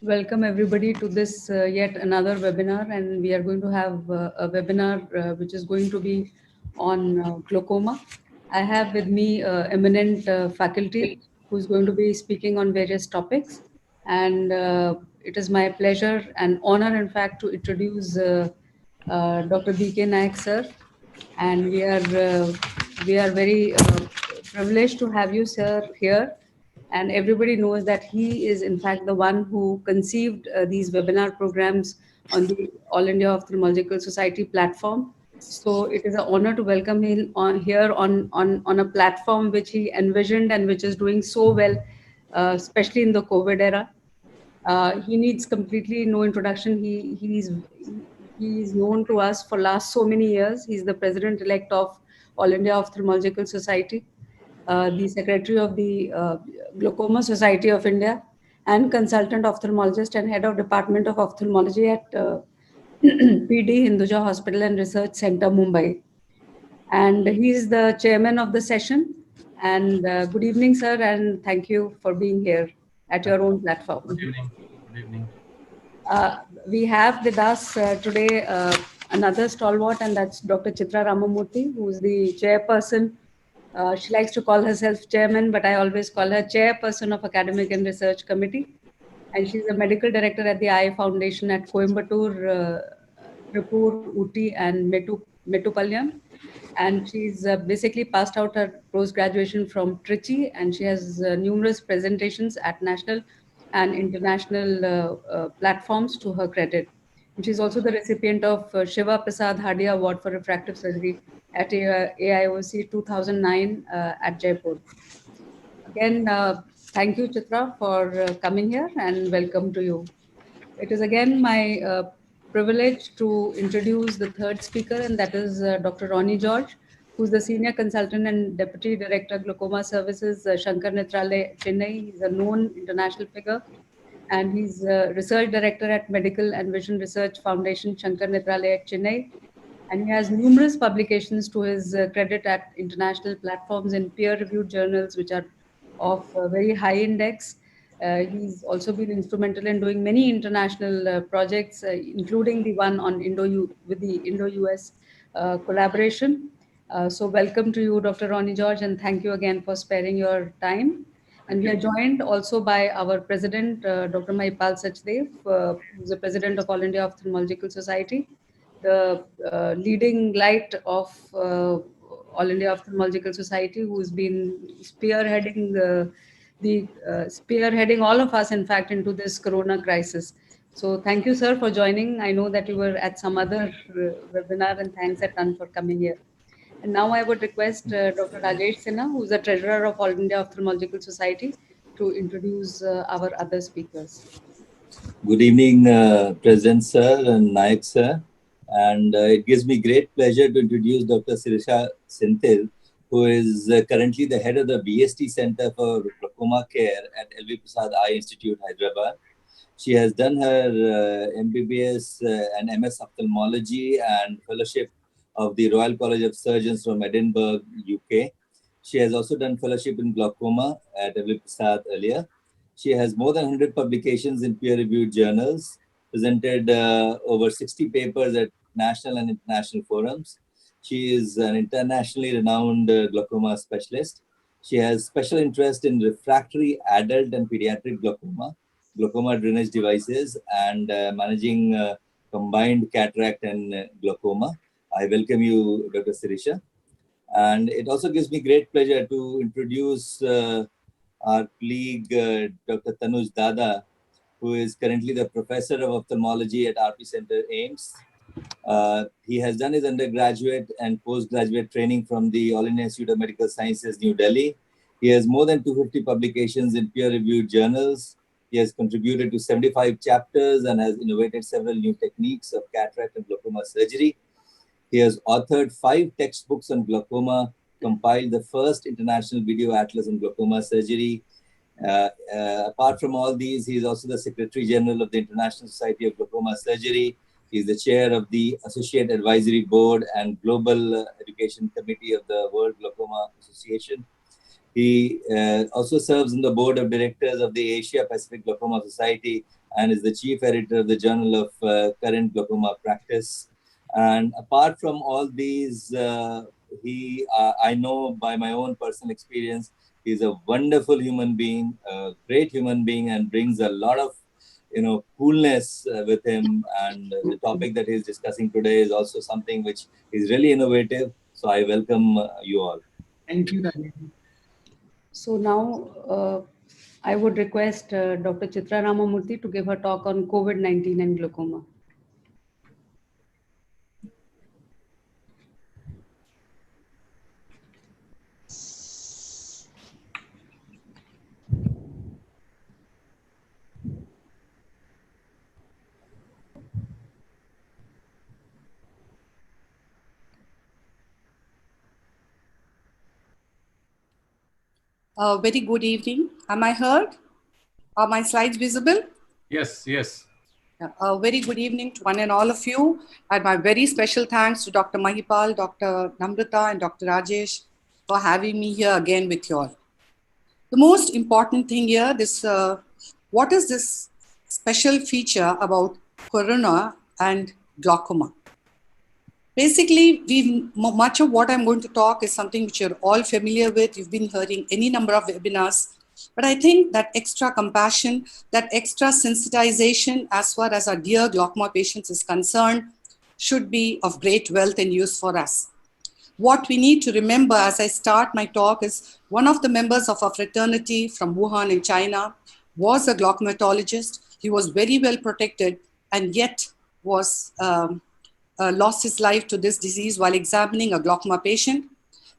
Welcome everybody to this yet another webinar, and we are going to have a webinar which is going to be on glaucoma. I have with me eminent faculty who is going to be speaking on various topics, and it is my pleasure and honor, in fact, to introduce Dr. B.K. Naik sir, and we are very privileged to have you, sir, here. And everybody knows that he is, in fact, the one who conceived these webinar programs on the All India Ophthalmological Society platform. So it is an honor to welcome him on here on a platform which he envisioned and which is doing so well, especially in the COVID era. He needs completely no introduction. He's known to us for last so many years. He's the president elect of All India Ophthalmological Society, the secretary of the Glaucoma Society of India, and consultant ophthalmologist and head of Department of Ophthalmology at PD Hinduja Hospital and Research Center, Mumbai. And he's the chairman of the session. And good evening, sir, and thank you for being here at your own Good platform. evening. Good evening. Uh, we have with us today another stalwart, and that's Dr. Chitra Ramamurthy, who's the chairperson. She likes to call herself chairman, but I always call her chairperson of Academic and Research Committee. And she's a medical director at the Eye Foundation at Coimbatore, Tripur, Uti, and Mettupalayam. And she's basically passed out her post graduation from Trichy, and she has numerous presentations at national and international platforms to her credit. And she's also the recipient of Shiva Prasad Hadia Award for Refractive Surgery at AIOC 2009 at Jaipur. Again, thank you, Chitra, for coming here, and welcome to you. It is again my privilege to introduce the third speaker, and that is Dr. Ronnie George, who's the Senior Consultant and Deputy Director, Glaucoma Services, Shankar Nethralaya, Chennai. He's a known international figure, and he's Research Director at Medical and Vision Research Foundation, Shankar Nethralaya, Chennai. And he has numerous publications to his credit at international platforms in peer-reviewed journals, which are of very high index. He's also been instrumental in doing many international projects, including the one on with the Indo-US collaboration. So welcome to you, Dr. Ronnie George, and thank you again for sparing your time. And Thank we are you. joined also by our president, Dr. Mahipal Sachdev, who's the president of All India Ophthalmological Society, the leading light of All India Ophthalmological Society, who's been spearheading all of us, in fact, into this Corona crisis. So thank you, sir, for joining. I know that you were at some other webinar, and thanks a ton for coming here. And now I would request Dr. Rajesh Sinha, who's the treasurer of All India Ophthalmological Society, to introduce our other speakers. Good evening, President Sir and Nayak Sir. And it gives me great pleasure to introduce Dr. Sirisha Senthil, who is currently the head of the BST Center for Glaucoma Care at LV Prasad Eye Institute, Hyderabad. She has done her MBBS and MS Ophthalmology and fellowship of the Royal College of Surgeons from Edinburgh, UK. She has also done fellowship in glaucoma at LV Prasad earlier. She has more than 100 publications in peer-reviewed journals, presented over 60 papers at national and international forums. She is an internationally renowned glaucoma specialist. She has special interest in refractory adult and pediatric glaucoma, glaucoma drainage devices, and managing combined cataract and glaucoma. I welcome you, Dr. Sirisha. And it also gives me great pleasure to introduce our colleague, Dr. Tanuj Dada, who is currently the professor of ophthalmology at RP Center, AIMS. He has done his undergraduate and postgraduate training from the All India Institute of Medical Sciences, New Delhi. He has more than 250 publications in peer-reviewed journals. He has contributed to 75 chapters and has innovated several new techniques of cataract and glaucoma surgery. He has authored 5 textbooks on glaucoma, compiled the first international video atlas on glaucoma surgery. Apart from all these, he is also the Secretary General of the International Society of Glaucoma Surgery. He is the chair of the Associate Advisory Board and Global Education Committee of the World Glaucoma Association. He also serves on the board of directors of the Asia Pacific Glaucoma Society, and is the chief editor of the Journal of Current Glaucoma Practice. And apart from all these, I know by my own personal experience, he's a wonderful human being, a great human being, and brings a lot of coolness with him. And the topic that he's discussing today is also something which is really innovative. So I welcome you all. Thank you, Daniel. So now I would request Dr. Chitra Ramamurthy to give her talk on COVID-19 and glaucoma. Very good evening. Am I heard? Are my slides visible? Yes, yes. Very good evening to one and all of you. And my very special thanks to Dr. Mahipal, Dr. Namrata, and Dr. Rajesh for having me here again with you all. The most important thing here, what is this special feature about corona and glaucoma? Basically, much of what I'm going to talk is something which you're all familiar with. You've been hearing any number of webinars. But I think that extra compassion, that extra sensitization as far as our dear glaucoma patients is concerned should be of great wealth and use for us. What we need to remember as I start my talk is one of the members of our fraternity from Wuhan in China was a glaucomatologist. He was very well protected and yet was lost his life to this disease while examining a glaucoma patient.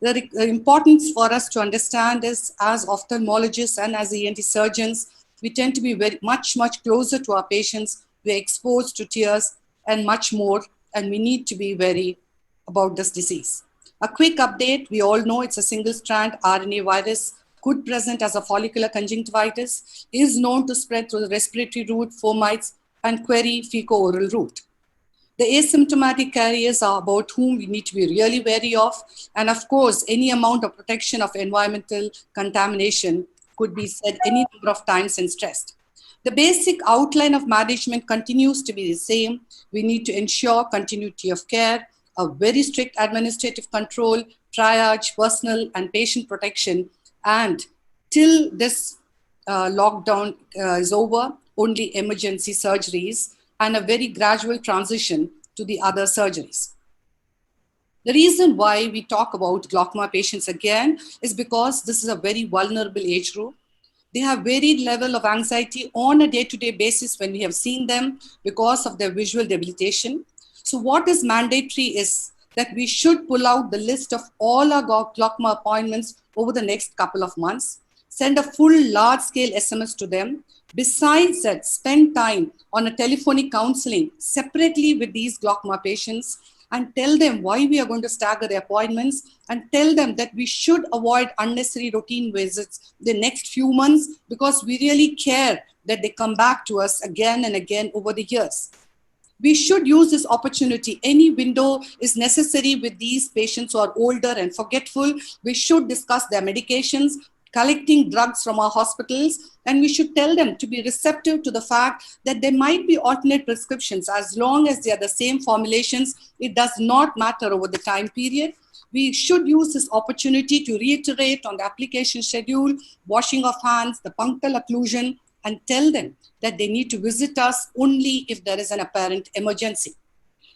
The importance for us to understand is, as ophthalmologists and as ENT surgeons, we tend to be very much closer to our patients. We're exposed to tears and much more, and we need to be wary about this disease. A quick update, we all know it's a single-strand RNA virus, could present as a follicular conjunctivitis, is known to spread through the respiratory route, fomites, and query fecal-oral route. The asymptomatic carriers are about whom we need to be really wary of. And of course, any amount of protection of environmental contamination could be said any number of times and stressed. The basic outline of management continues to be the same. We need to ensure continuity of care, a very strict administrative control, triage, personal and patient protection. And till this lockdown is over, only emergency surgeries and a very gradual transition to the other surgeries. The reason why we talk about glaucoma patients again is because this is a very vulnerable age group. They have varied level of anxiety on a day-to-day basis when we have seen them because of their visual debilitation. So what is mandatory is that we should pull out the list of all our glaucoma appointments over the next couple of months, send a full large-scale SMS to them. Besides that, spend time on a telephonic counseling separately with these glaucoma patients and tell them why we are going to stagger the appointments and tell them that we should avoid unnecessary routine visits the next few months because we really care that they come back to us again and again over the years. We should use this opportunity. Any window is necessary with these patients who are older and forgetful. We should discuss their medications, collecting drugs from our hospitals, and we should tell them to be receptive to the fact that there might be alternate prescriptions. As long as they are the same formulations, it does not matter over the time period. We should use this opportunity to reiterate on the application schedule, washing of hands, the punctal occlusion, and tell them that they need to visit us only if there is an apparent emergency.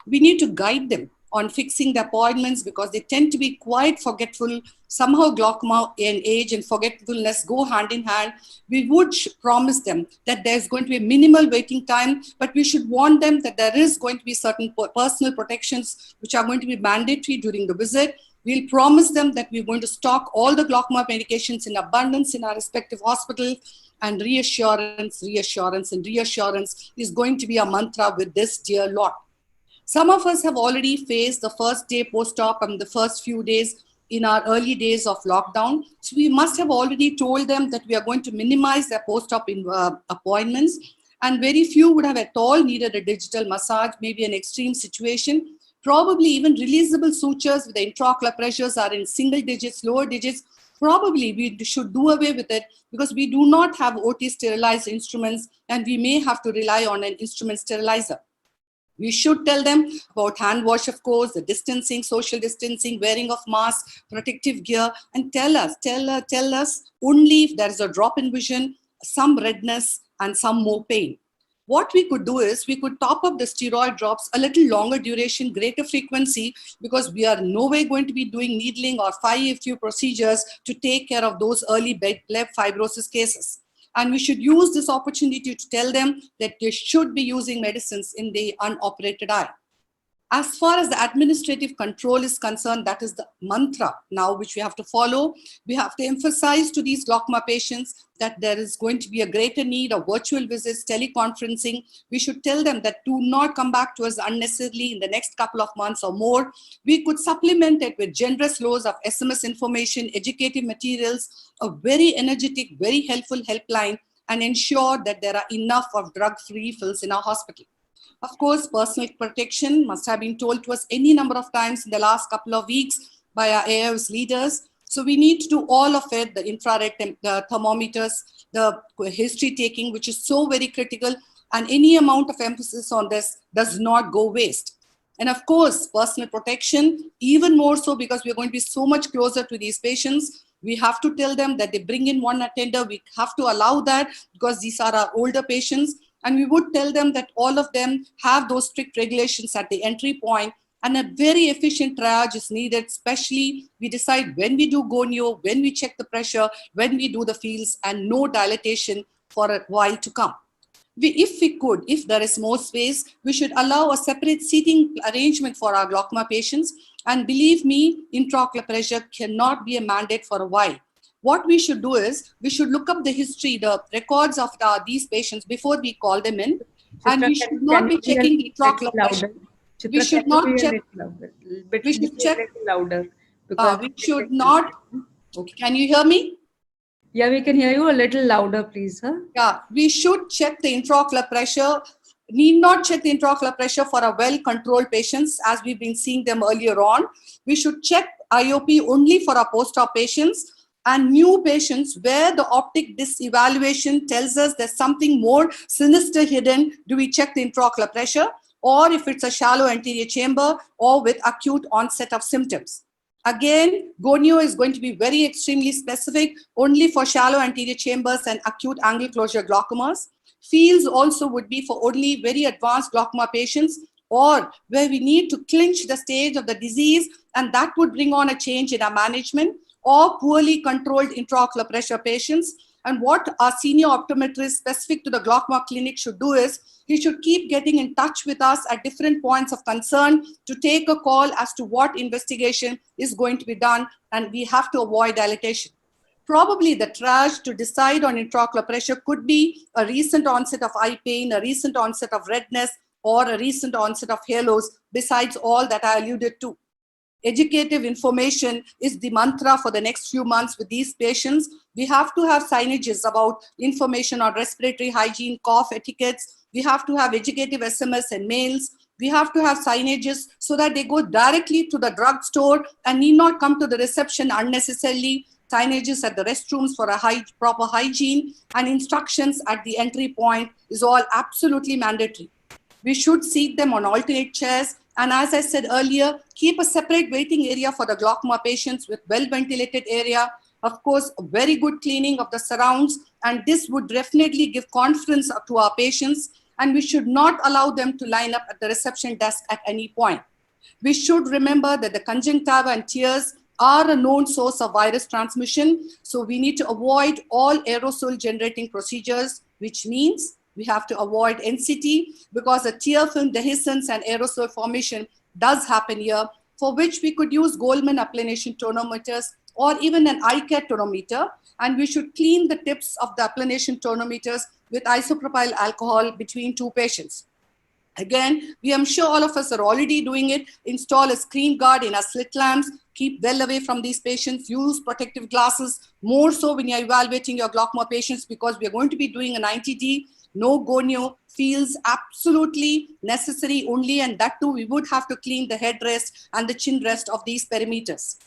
We need to guide them on fixing the appointments because they tend to be quite forgetful. Somehow glaucoma and age and forgetfulness go hand in hand. We would promise them that there's going to be minimal waiting time, but we should warn them that there is going to be certain personal protections which are going to be mandatory during the visit. We'll promise them that we're going to stock all the glaucoma medications in abundance in our respective hospitals, and reassurance, reassurance, and reassurance is going to be a mantra with this dear lot. Some of us have already faced the first day post-op and the first few days in our early days of lockdown. So we must have already told them that we are going to minimize their post-op appointments, and very few would have at all needed a digital massage, maybe an extreme situation. Probably even releasable sutures with the intraocular pressures are in single digits, lower digits, Probably we should do away with it because we do not have OT sterilized instruments and we may have to rely on an instrument sterilizer. We should tell them about hand wash, of course, the distancing, social distancing, wearing of masks, protective gear, and tell us only if there is a drop in vision, some redness, and some more pain. What we could do is we could top up the steroid drops a little longer duration, greater frequency, because we are no way going to be doing needling or 5FU procedures to take care of those early bleb fibrosis cases. And we should use this opportunity to tell them that they should be using medicines in the unoperated eye. As far as the administrative control is concerned, that is the mantra now which we have to follow. We have to emphasize to these glaucoma patients that there is going to be a greater need of virtual visits, teleconferencing. We should tell them that do not come back to us unnecessarily in the next couple of months or more. We could supplement it with generous loads of SMS information, educative materials, a very energetic, very helpful helpline, and ensure that there are enough of drug-free refills in our hospital. Of course, personal protection must have been told to us any number of times in the last couple of weeks by our AIOS leaders. So we need to do all of it, the infrared the thermometers, the history taking, which is so very critical. And any amount of emphasis on this does not go waste. And of course, personal protection, even more so because we're going to be so much closer to these patients. We have to tell them that they bring in one attender. We have to allow that because these are our older patients. And we would tell them that all of them have those strict regulations at the entry point, and a very efficient triage is needed, especially we decide when we do gonio, when we check the pressure, when we do the fields, and no dilatation for a while to come. If there is more space, we should allow a separate seating arrangement for our glaucoma patients. And believe me, intraocular pressure cannot be a mandate for a while. What we should do is, we should look up the history, the records of these patients before we call them in. Chitra, and we should not be checking the intraocular pressure. Chitra, we should not check. We should check louder. Because we should not. Okay. Can you hear me? Yeah, we can hear you a little louder, please. Huh? Yeah, we should check the intraocular pressure. Need not check the intraocular pressure for a well-controlled patients, as we've been seeing them earlier on. We should check IOP only for our post-op patients. And new patients where the optic disc evaluation tells us there's something more sinister hidden, do we check the intraocular pressure? Or if it's a shallow anterior chamber or with acute onset of symptoms. Again, gonio is going to be very extremely specific, only for shallow anterior chambers and acute angle closure glaucomas. Fields also would be for only very advanced glaucoma patients, or where we need to clinch the stage of the disease, and that would bring on a change in our management, or poorly controlled intraocular pressure patients. And what our senior optometrist specific to the glaucoma clinic should do is, he should keep getting in touch with us at different points of concern to take a call as to what investigation is going to be done, and we have to avoid dilatation. Probably the triage to decide on intraocular pressure could be a recent onset of eye pain, a recent onset of redness, or a recent onset of halos, besides all that I alluded to. Educative information is the mantra for the next few months with these patients. We have to have signages about information on respiratory hygiene, cough etiquettes. We have to have educative SMS and mails. We have to have signages so that they go directly to the drugstore and need not come to the reception unnecessarily. Signages at the restrooms for a proper hygiene, and instructions at the entry point is all absolutely mandatory. We should seat them on alternate chairs. And as I said earlier, keep a separate waiting area for the glaucoma patients with well-ventilated area. Of course, a very good cleaning of the surrounds. And this would definitely give confidence to our patients. And we should not allow them to line up at the reception desk at any point. We should remember that the conjunctiva and tears are a known source of virus transmission. So we need to avoid all aerosol generating procedures, which means we have to avoid NCT, because a tear film dehiscence and aerosol formation does happen here, for which we could use Goldman applanation tonometers or even an iCare tonometer. And we should clean the tips of the applanation tonometers with isopropyl alcohol between two patients. Again, I'm sure all of us are already doing it. Install a screen guard in our slit lamps. Keep well away from these patients. Use protective glasses, more so when you're evaluating your glaucoma patients, because we're going to be doing a 90D. No gonio, feels absolutely necessary only, and that too we would have to clean the headrest and the chin rest of these perimeters.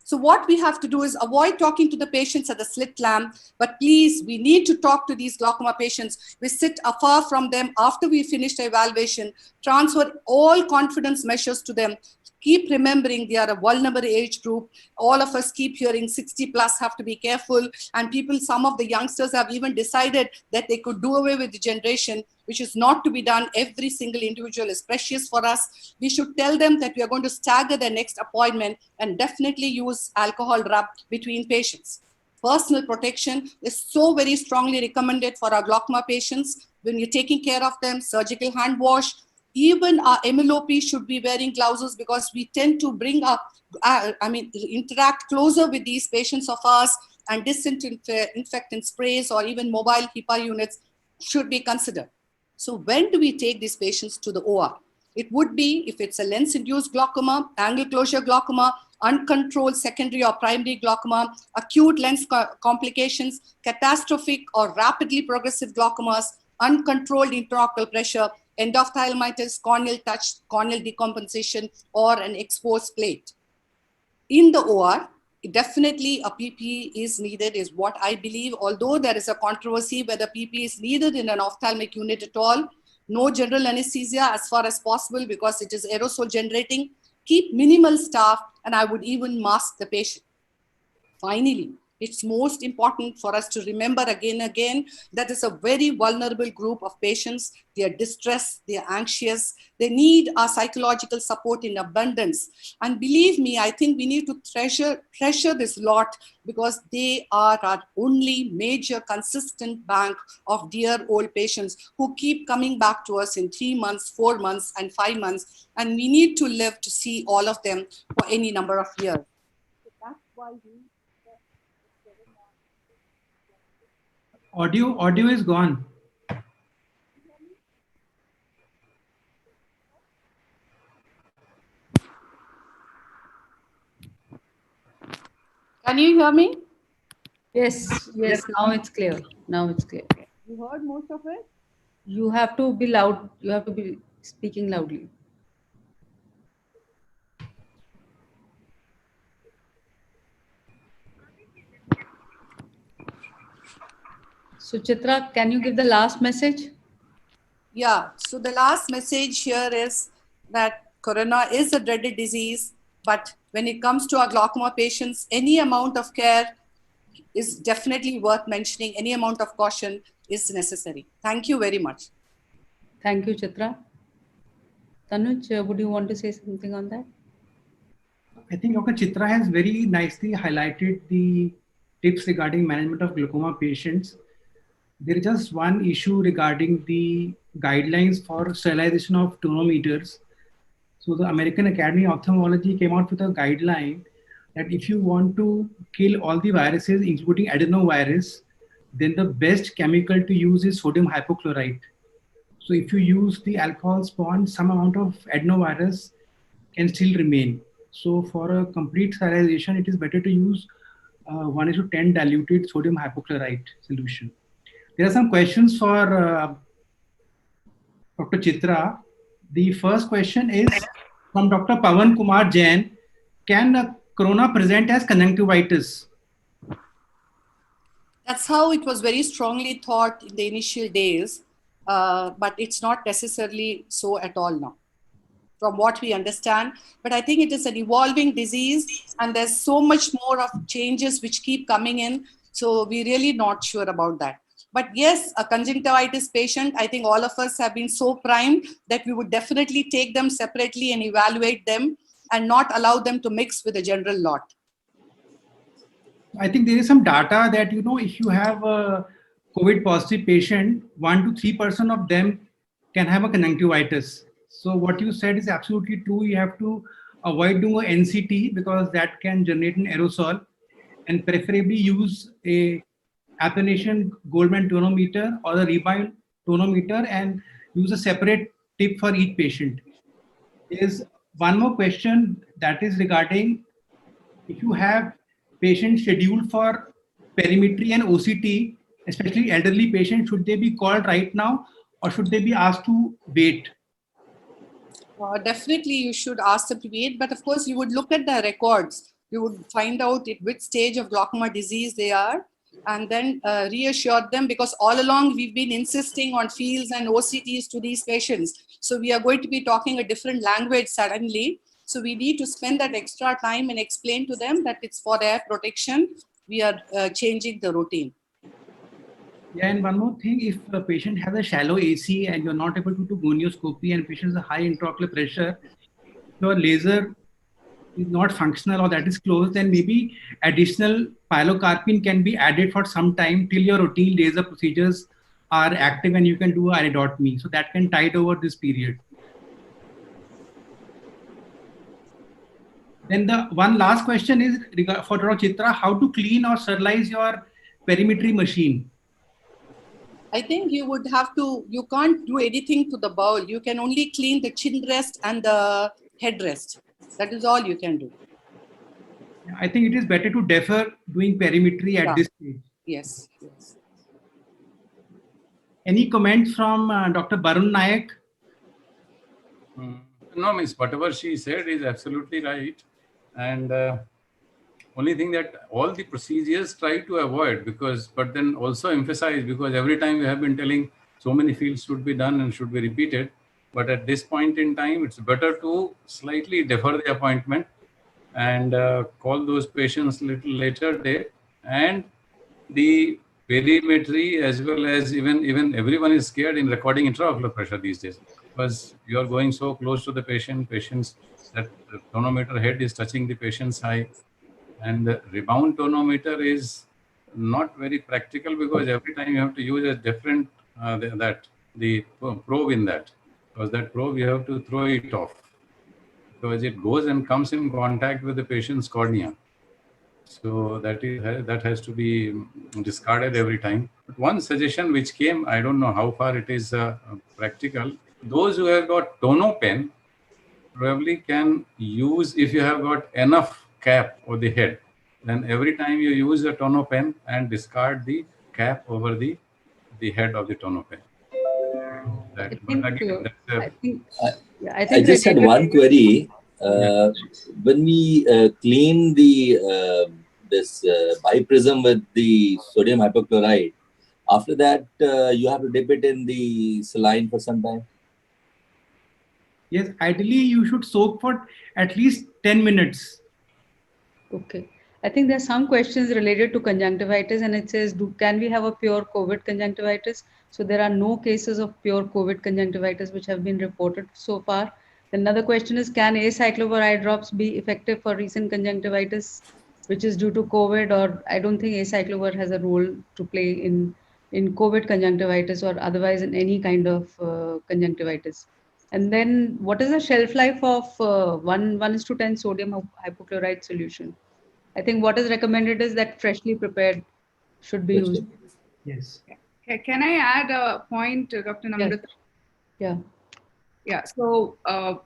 So what we have to do is avoid talking to the patients at the slit lamp, but please, we need to talk to these glaucoma patients. We sit afar from them after we finish the evaluation, transfer all confidence measures to them. Keep remembering they are a vulnerable age group. All of us keep hearing 60 plus have to be careful. And people, some of the youngsters have even decided that they could do away with the generation, which is not to be done. Every single individual is precious for us. We should tell them that we are going to stagger their next appointment and definitely use alcohol rub between patients. Personal protection is so very strongly recommended for our glaucoma patients. When you're taking care of them, surgical hand wash, even our MLOP should be wearing gloves because we tend to bring up, interact closer with these patients of ours, and disinfectant sprays or even mobile HEPA units should be considered. So when do we take these patients to the OR? It would be if it's a lens-induced glaucoma, angle closure glaucoma, uncontrolled secondary or primary glaucoma, acute lens complications, catastrophic or rapidly progressive glaucomas, uncontrolled intraocular pressure, endophthalmitis, corneal touch, corneal decompensation, or an exposed plate. In the OR, definitely a PPE is needed, is what I believe, although there is a controversy whether PPE is needed in an ophthalmic unit at all. No general anesthesia as far as possible because it is aerosol generating. Keep minimal staff, and I would even mask the patient. Finally, it's most important for us to remember again and again that is a very vulnerable group of patients. They are distressed, they are anxious, they need our psychological support in abundance. And believe me, I think we need to treasure this lot because they are our only major consistent bank of dear old patients who keep coming back to us in 3 months, 4 months, and 5 months. And we need to live to see all of them for any number of years. So that's why Audio is gone. Can you hear me? Yes, now it's clear. Now it's clear. You heard most of it? You have to be loud. You have to be speaking loudly. So Chitra, can you give the last message? Yeah, so the last message here is that corona is a dreaded disease, but when it comes to our glaucoma patients, any amount of care is definitely worth mentioning. Any amount of caution is necessary. Thank you very much. Thank you, Chitra. Tanuj, would you want to say something on that? I think Dr. Chitra has very nicely highlighted the tips regarding management of glaucoma patients. There is just one issue regarding the guidelines for sterilization of tonometers. So the American Academy of Ophthalmology came out with a guideline that if you want to kill all the viruses, including adenovirus, then the best chemical to use is sodium hypochlorite. So if you use the alcohol spawn, some amount of adenovirus can still remain. So for a complete sterilization, it is better to use 1:10 diluted sodium hypochlorite solution. There are some questions for Dr. Chitra. The first question is from Dr. Pawan Kumar Jain. Can corona present as conjunctivitis? That's how it was very strongly thought in the initial days, but it's not necessarily so at all now, from what we understand. But I think it is an evolving disease and there's so much more of changes which keep coming in. So we're really not sure about that. But yes, a conjunctivitis patient, I think all of us have been so primed that we would definitely take them separately and evaluate them and not allow them to mix with the general lot. I think there is some data that, if you have a COVID positive patient, 1 to 3% of them can have a conjunctivitis. So what you said is absolutely true. You have to avoid doing a NCT because that can generate an aerosol, and preferably use a Appalachian Goldman tonometer or a Rebind tonometer and use a separate tip for each patient. There's one more question that is regarding if you have patients scheduled for perimetry and OCT, especially elderly patients, should they be called right now or should they be asked to wait? Definitely you should ask them to wait, but of course you would look at the records. You would find out at which stage of glaucoma disease they are, and then reassure them, because all along we've been insisting on fields and OCTs to these patients. So we are going to be talking a different language suddenly. So we need to spend that extra time and explain to them that it's for their protection. We are changing the routine. Yeah, and one more thing, if a patient has a shallow AC and you're not able to do gonioscopy and patient has a high intraocular pressure, your laser is not functional or that is closed, then maybe additional pilocarpine can be added for some time till your routine laser procedures are active and you can do iridotomy. So that can tide over this period. Then the one last question is for Dr. Chitra, how to clean or sterilize your perimetry machine? I think you would have to, you can't do anything to the bowl. You can only clean the chin rest and the headrest. That is all you can do. I think it is better to defer doing perimetry at this stage. Yes. Yes. Any comments from Dr. Barun Nayak? No, Miss, whatever she said is absolutely right. And only thing that all the procedures try to avoid, but then also emphasize, because every time we have been telling so many fields should be done and should be repeated. But at this point in time, it's better to slightly defer the appointment and call those patients a little later date. And the perimetry, as well as even everyone is scared in recording intraocular pressure these days, because you are going so close to the patients that the tonometer head is touching the patient's eye. And the rebound tonometer is not very practical, because every time you have to use a different the probe in that, because that probe you have to throw it off, because it goes and comes in contact with the patient's cornea. So that has to be discarded every time. But one suggestion which came, I don't know how far it is practical. Those who have got tonopen probably can use, if you have got enough cap over the head, then every time you use a tonopen and discard the cap over the head of the tonopen. I just had one query. When we clean the this biprism with the sodium hypochlorite, after that you have to dip it in the saline for some time? Yes, ideally you should soak for at least 10 minutes. Okay. I think there's some questions related to conjunctivitis, and it says, can we have a pure COVID conjunctivitis? So there are no cases of pure COVID conjunctivitis which have been reported so far. Another question is, can acyclovir eye drops be effective for recent conjunctivitis, which is due to COVID? Or I don't think acyclovir has a role to play in COVID conjunctivitis or otherwise in any kind of conjunctivitis. And then what is the shelf life of 1:10 sodium hypochlorite solution? I think what is recommended is that freshly prepared should be used. Yes. Can I add a point, Dr. Namrata? Yeah. Yeah. So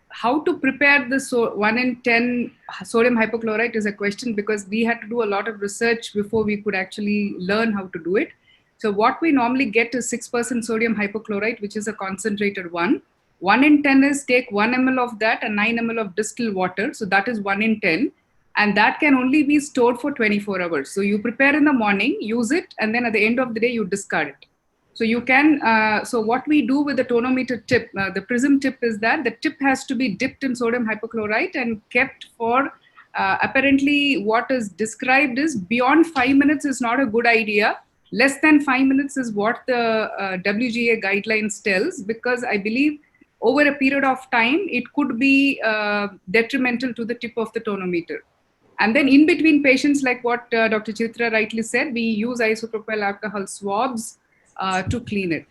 how to prepare this 1:10 sodium hypochlorite is a question, because we had to do a lot of research before we could actually learn how to do it. So what we normally get is 6% sodium hypochlorite, which is a concentrated one. 1:10 is take 1 ml of that and 9 ml of distilled water. So that is 1:10. And that can only be stored for 24 hours. So you prepare in the morning, use it, and then at the end of the day, you discard it. So you can, so what we do with the tonometer tip, the prism tip, is that the tip has to be dipped in sodium hypochlorite and kept for, apparently what is described is beyond 5 minutes is not a good idea. Less than 5 minutes is what the WGA guidelines tells, because I believe over a period of time, it could be detrimental to the tip of the tonometer. And then in between patients, like what Dr. Chitra rightly said, we use isopropyl alcohol swabs to clean it.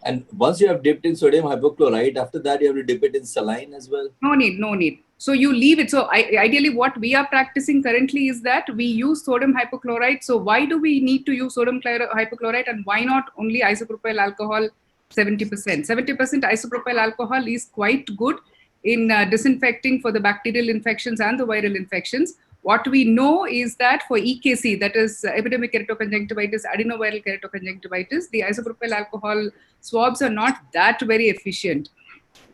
And once you have dipped in sodium hypochlorite, after that you have to dip it in saline as well? No need. So you leave it. So ideally what we are practicing currently is that we use sodium hypochlorite. So why do we need to use sodium hypochlorite, and why not only isopropyl alcohol 70%? 70% isopropyl alcohol is quite good in disinfecting for the bacterial infections and the viral infections. What we know is that for EKC, that is epidemic keratoconjunctivitis, adenoviral keratoconjunctivitis, the isopropyl alcohol swabs are not that very efficient.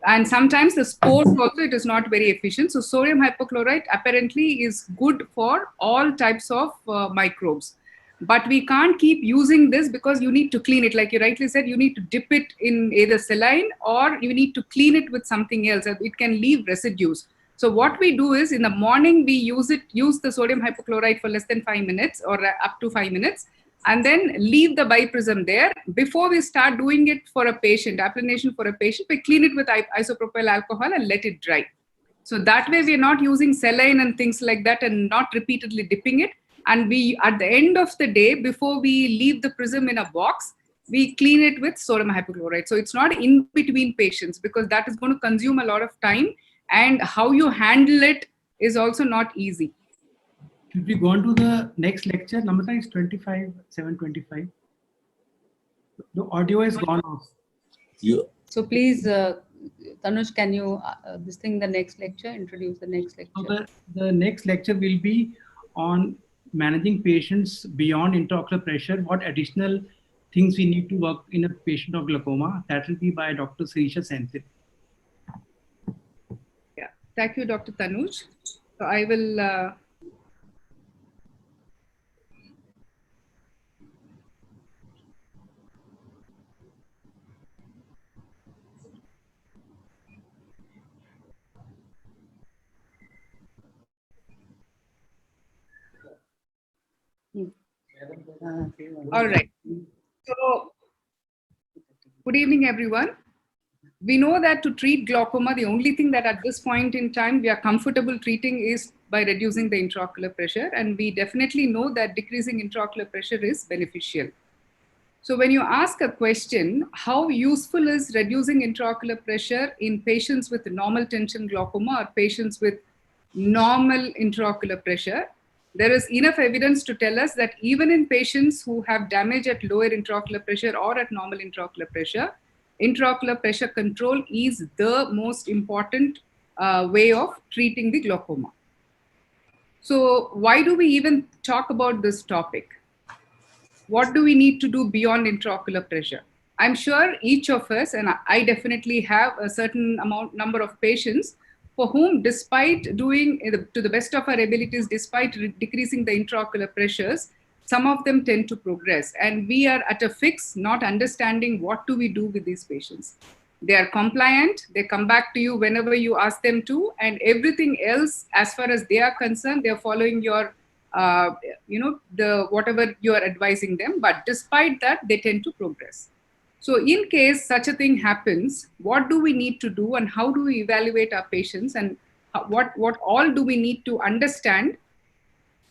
And sometimes the spores also, it is not very efficient. So sodium hypochlorite apparently is good for all types of microbes. But we can't keep using this because you need to clean it. Like you rightly said, you need to dip it in either saline or you need to clean it with something else. It can leave residues. So what we do is in the morning, we use the sodium hypochlorite for less than 5 minutes or up to 5 minutes, and then leave the biprism there. Before we start doing it for a patient, applanation for a patient, we clean it with isopropyl alcohol and let it dry. So that way we are not using saline and things like that and not repeatedly dipping it. And we, at the end of the day, before we leave the prism in a box, we clean it with sodium hypochlorite. So it's not in between patients because that is going to consume a lot of time, and how you handle it is also not easy. Should we go on to the next lecture? Namrata is 725. The audio is gone off. So please, Tanuj, can you the next lecture, introduce the next lecture? So the next lecture will be on managing patients beyond intraocular pressure. What additional things we need to work in a patient of glaucoma? That will be by Dr. Sirisha Senthil. Yeah, thank you, Dr. Tanuj. So I will. All right. So, good evening, everyone. We know that to treat glaucoma, the only thing that at this point in time we are comfortable treating is by reducing the intraocular pressure. And we definitely know that decreasing intraocular pressure is beneficial. So when you ask a question, how useful is reducing intraocular pressure in patients with normal tension glaucoma or patients with normal intraocular pressure? There is enough evidence to tell us that even in patients who have damage at lower intraocular pressure or at normal intraocular pressure control is the most important way of treating the glaucoma. So why do we even talk about this topic? What do we need to do beyond intraocular pressure? I'm sure each of us, and I definitely have a certain number of patients for whom, despite doing to the best of our abilities, despite decreasing the intraocular pressures, some of them tend to progress. And we are at a fix, not understanding what do we do with these patients. They are compliant, they come back to you whenever you ask them to, and everything else, as far as they are concerned, they are following your whatever you are advising them, but despite that, they tend to progress. So in case such a thing happens, what do we need to do and how do we evaluate our patients and what all do we need to understand?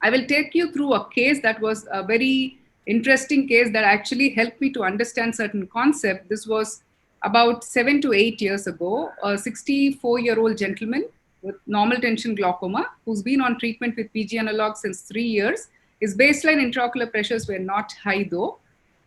I will take you through a case that was a very interesting case that actually helped me to understand certain concept. This was about 7 to 8 years ago, a 64-year-old gentleman with normal tension glaucoma who's been on treatment with PG analog since 3 years. His baseline intraocular pressures were not high though.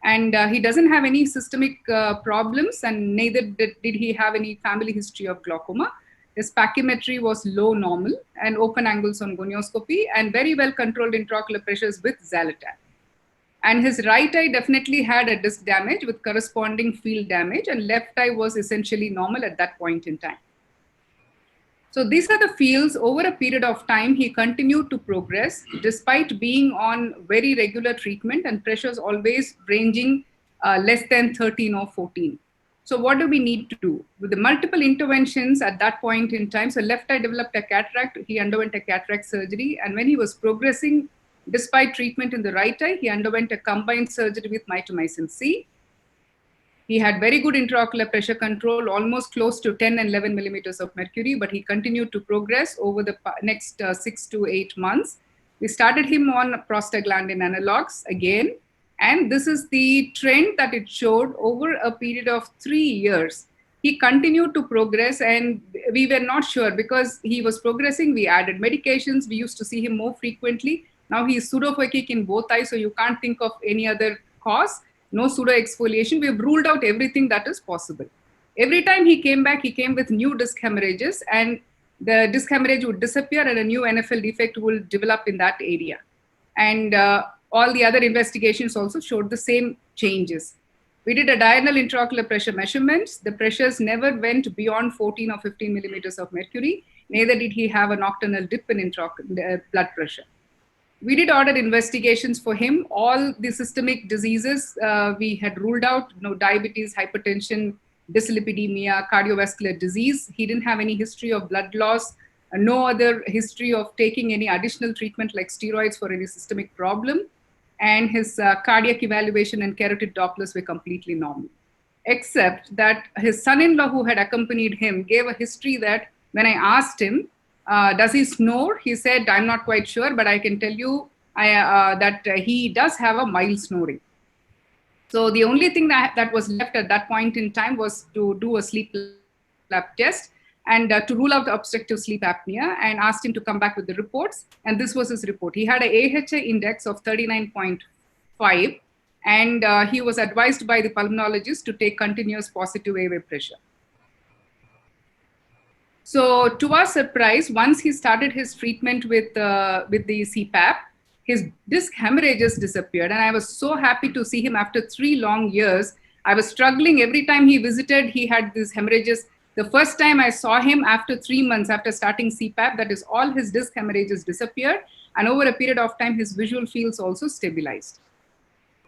And he doesn't have any systemic problems, and neither did he have any family history of glaucoma. His pachymetry was low normal and open angles on gonioscopy and very well controlled intraocular pressures with Xalatan. And his right eye definitely had a disc damage with corresponding field damage, and left eye was essentially normal at that point in time. So these are the fields. Over a period of time, he continued to progress despite being on very regular treatment and pressures always ranging less than 13 or 14. So what do we need to do? With the multiple interventions at that point in time, so left eye developed a cataract, he underwent a cataract surgery, and when he was progressing, despite treatment in the right eye, he underwent a combined surgery with mitomycin C. He had very good intraocular pressure control, almost close to 10 and 11 millimeters of mercury, but he continued to progress over the next 6 to 8 months. We started him on prostaglandin analogs again, and this is the trend that it showed over a period of 3 years. He continued to progress, and we were not sure because he was progressing. We added medications. We used to see him more frequently. Now he is pseudophakic in both eyes, so you can't think of any other cause. No pseudoexfoliation. We've ruled out everything that is possible. Every time he came back, he came with new disc hemorrhages, and the disc hemorrhage would disappear and a new NFL defect will develop in that area. And all the other investigations also showed the same changes. We did a diurnal intraocular pressure measurements. The pressures never went beyond 14 or 15 millimeters of mercury. Neither did he have a nocturnal dip in blood pressure. We did order investigations for him. All the systemic diseases we had ruled out, diabetes, hypertension, dyslipidemia, cardiovascular disease. He didn't have any history of blood loss, no other history of taking any additional treatment like steroids for any systemic problem. And his cardiac evaluation and carotid Dopplers were completely normal. Except that his son-in-law who had accompanied him gave a history that when I asked him, does he snore? He said, I'm not quite sure, but I can tell you that he does have a mild snoring. So the only thing that was left at that point in time was to do a sleep lab test and to rule out the obstructive sleep apnea, and asked him to come back with the reports. And this was his report. He had an AHI index of 39.5, and he was advised by the pulmonologist to take continuous positive airway pressure. So to our surprise, once he started his treatment with the CPAP, his disc hemorrhages disappeared. And I was so happy to see him after 3 long years. I was struggling every time he visited, he had these hemorrhages. The first time I saw him after 3 months after starting CPAP, that is, all his disc hemorrhages disappeared. And over a period of time, his visual fields also stabilized.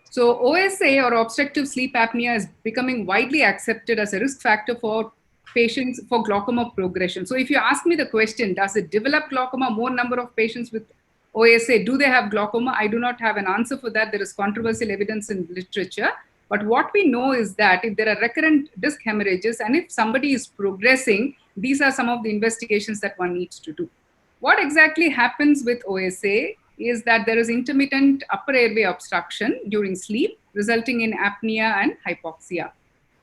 So OSA, or obstructive sleep apnea, is becoming widely accepted as a risk factor for patients for glaucoma progression. So if you ask me the question, does it develop glaucoma? More number of patients with OSA, do they have glaucoma? I do not have an answer for that. There is controversial evidence in literature. But what we know is that if there are recurrent disc hemorrhages and if somebody is progressing, these are some of the investigations that one needs to do. What exactly happens with OSA is that there is intermittent upper airway obstruction during sleep, resulting in apnea and hypoxia.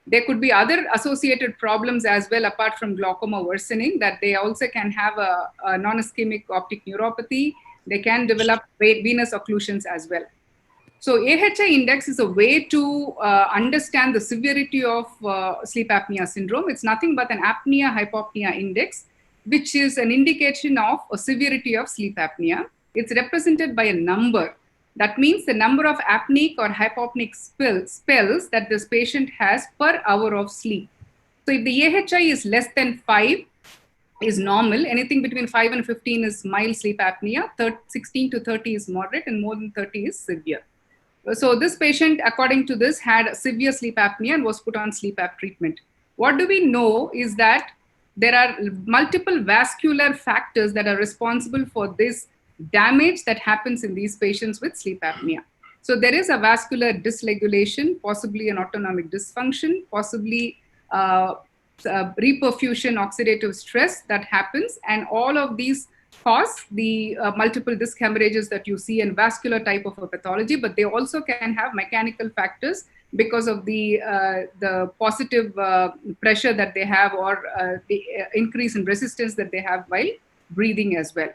There could be other associated problems as well, apart from glaucoma worsening, that they also can have a non-ischemic optic neuropathy. They can develop venous occlusions as well. So AHI index is a way to understand the severity of sleep apnea syndrome. It's nothing but an apnea-hypopnea index, which is an indication of a severity of sleep apnea. It's represented by a number. That means the number of apneic or hypopneic spells that this patient has per hour of sleep. So if the AHI is less than 5, is normal. Anything between 5 and 15 is mild sleep apnea. 16 to 30 is moderate, and more than 30 is severe. So this patient, according to this, had severe sleep apnea and was put on sleep app treatment. What do we know is that there are multiple vascular factors that are responsible for this damage that happens in these patients with sleep apnea. So there is a vascular dysregulation, possibly an autonomic dysfunction, possibly reperfusion oxidative stress that happens, and all of these cause the multiple disc hemorrhages that you see in vascular type of a pathology, but they also can have mechanical factors because of the positive pressure that they have, or the increase in resistance that they have while breathing as well.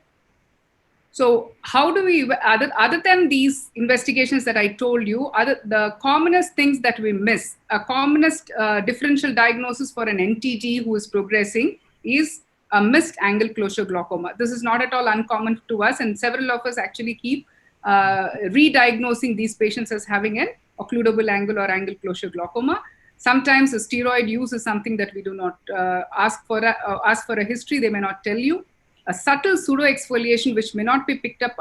So how do we, other than these investigations that I told you, the commonest things that we miss, a commonest differential diagnosis for an NTG who is progressing is a missed angle closure glaucoma. This is not at all uncommon to us, and several of us actually keep re-diagnosing these patients as having an occludable angle or angle closure glaucoma. Sometimes a steroid use is something that we do not ask for a history. They may not tell you. A subtle pseudo-exfoliation, which may not be picked up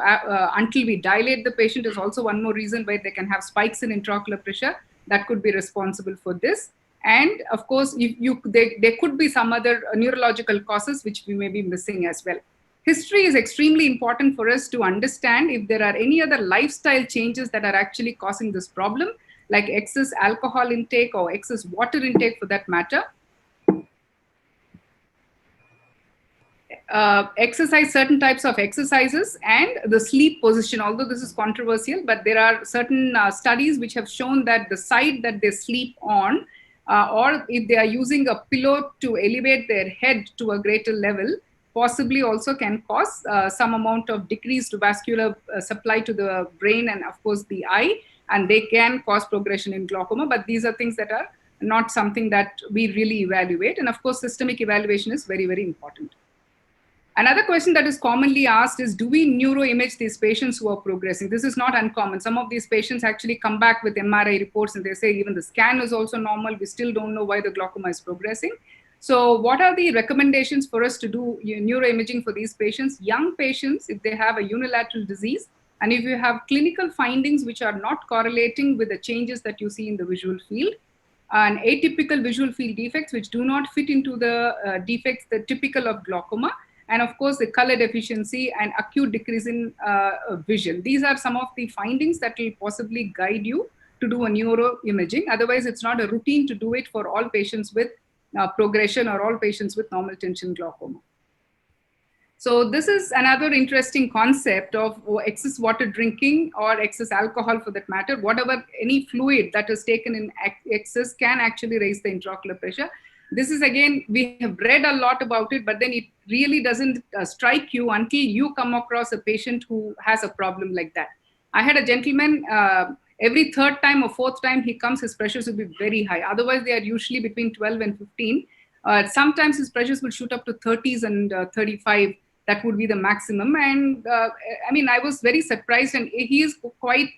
until we dilate the patient, is also one more reason why they can have spikes in intraocular pressure that could be responsible for this. And of course, there could be some other neurological causes which we may be missing as well. History is extremely important for us to understand if there are any other lifestyle changes that are actually causing this problem, like excess alcohol intake or excess water intake for that matter. Exercise certain types of exercises, and the sleep position, although this is controversial, but there are certain studies which have shown that the side that they sleep on, or if they are using a pillow to elevate their head to a greater level, possibly also can cause some amount of decreased vascular supply to the brain and of course the eye, and they can cause progression in glaucoma. But these are things that are not something that we really evaluate, and of course systemic evaluation is very, very important. Another question that is commonly asked is, do we neuroimage these patients who are progressing? This is not uncommon. Some of these patients actually come back with MRI reports and they say even the scan is also normal. We still don't know why the glaucoma is progressing. So what are the recommendations for us to do neuroimaging for these patients? Young patients, if they have a unilateral disease, and if you have clinical findings which are not correlating with the changes that you see in the visual field, and atypical visual field defects which do not fit into the defects that typical of glaucoma, and of course the color deficiency and acute decrease in vision. These are some of the findings that will possibly guide you to do a neuroimaging. Otherwise, it's not a routine to do it for all patients with progression or all patients with normal tension glaucoma. So this is another interesting concept of excess water drinking or excess alcohol for that matter. Whatever, any fluid that is taken in excess can actually raise the intraocular pressure. This is, again, we have read a lot about it, but then it really doesn't strike you until you come across a patient who has a problem like that. I had a gentleman, every third time or fourth time he comes, his pressures will be very high. Otherwise, they are usually between 12 and 15. Sometimes his pressures will shoot up to 30s and 35. That would be the maximum. And I mean, I was very surprised, and he is quite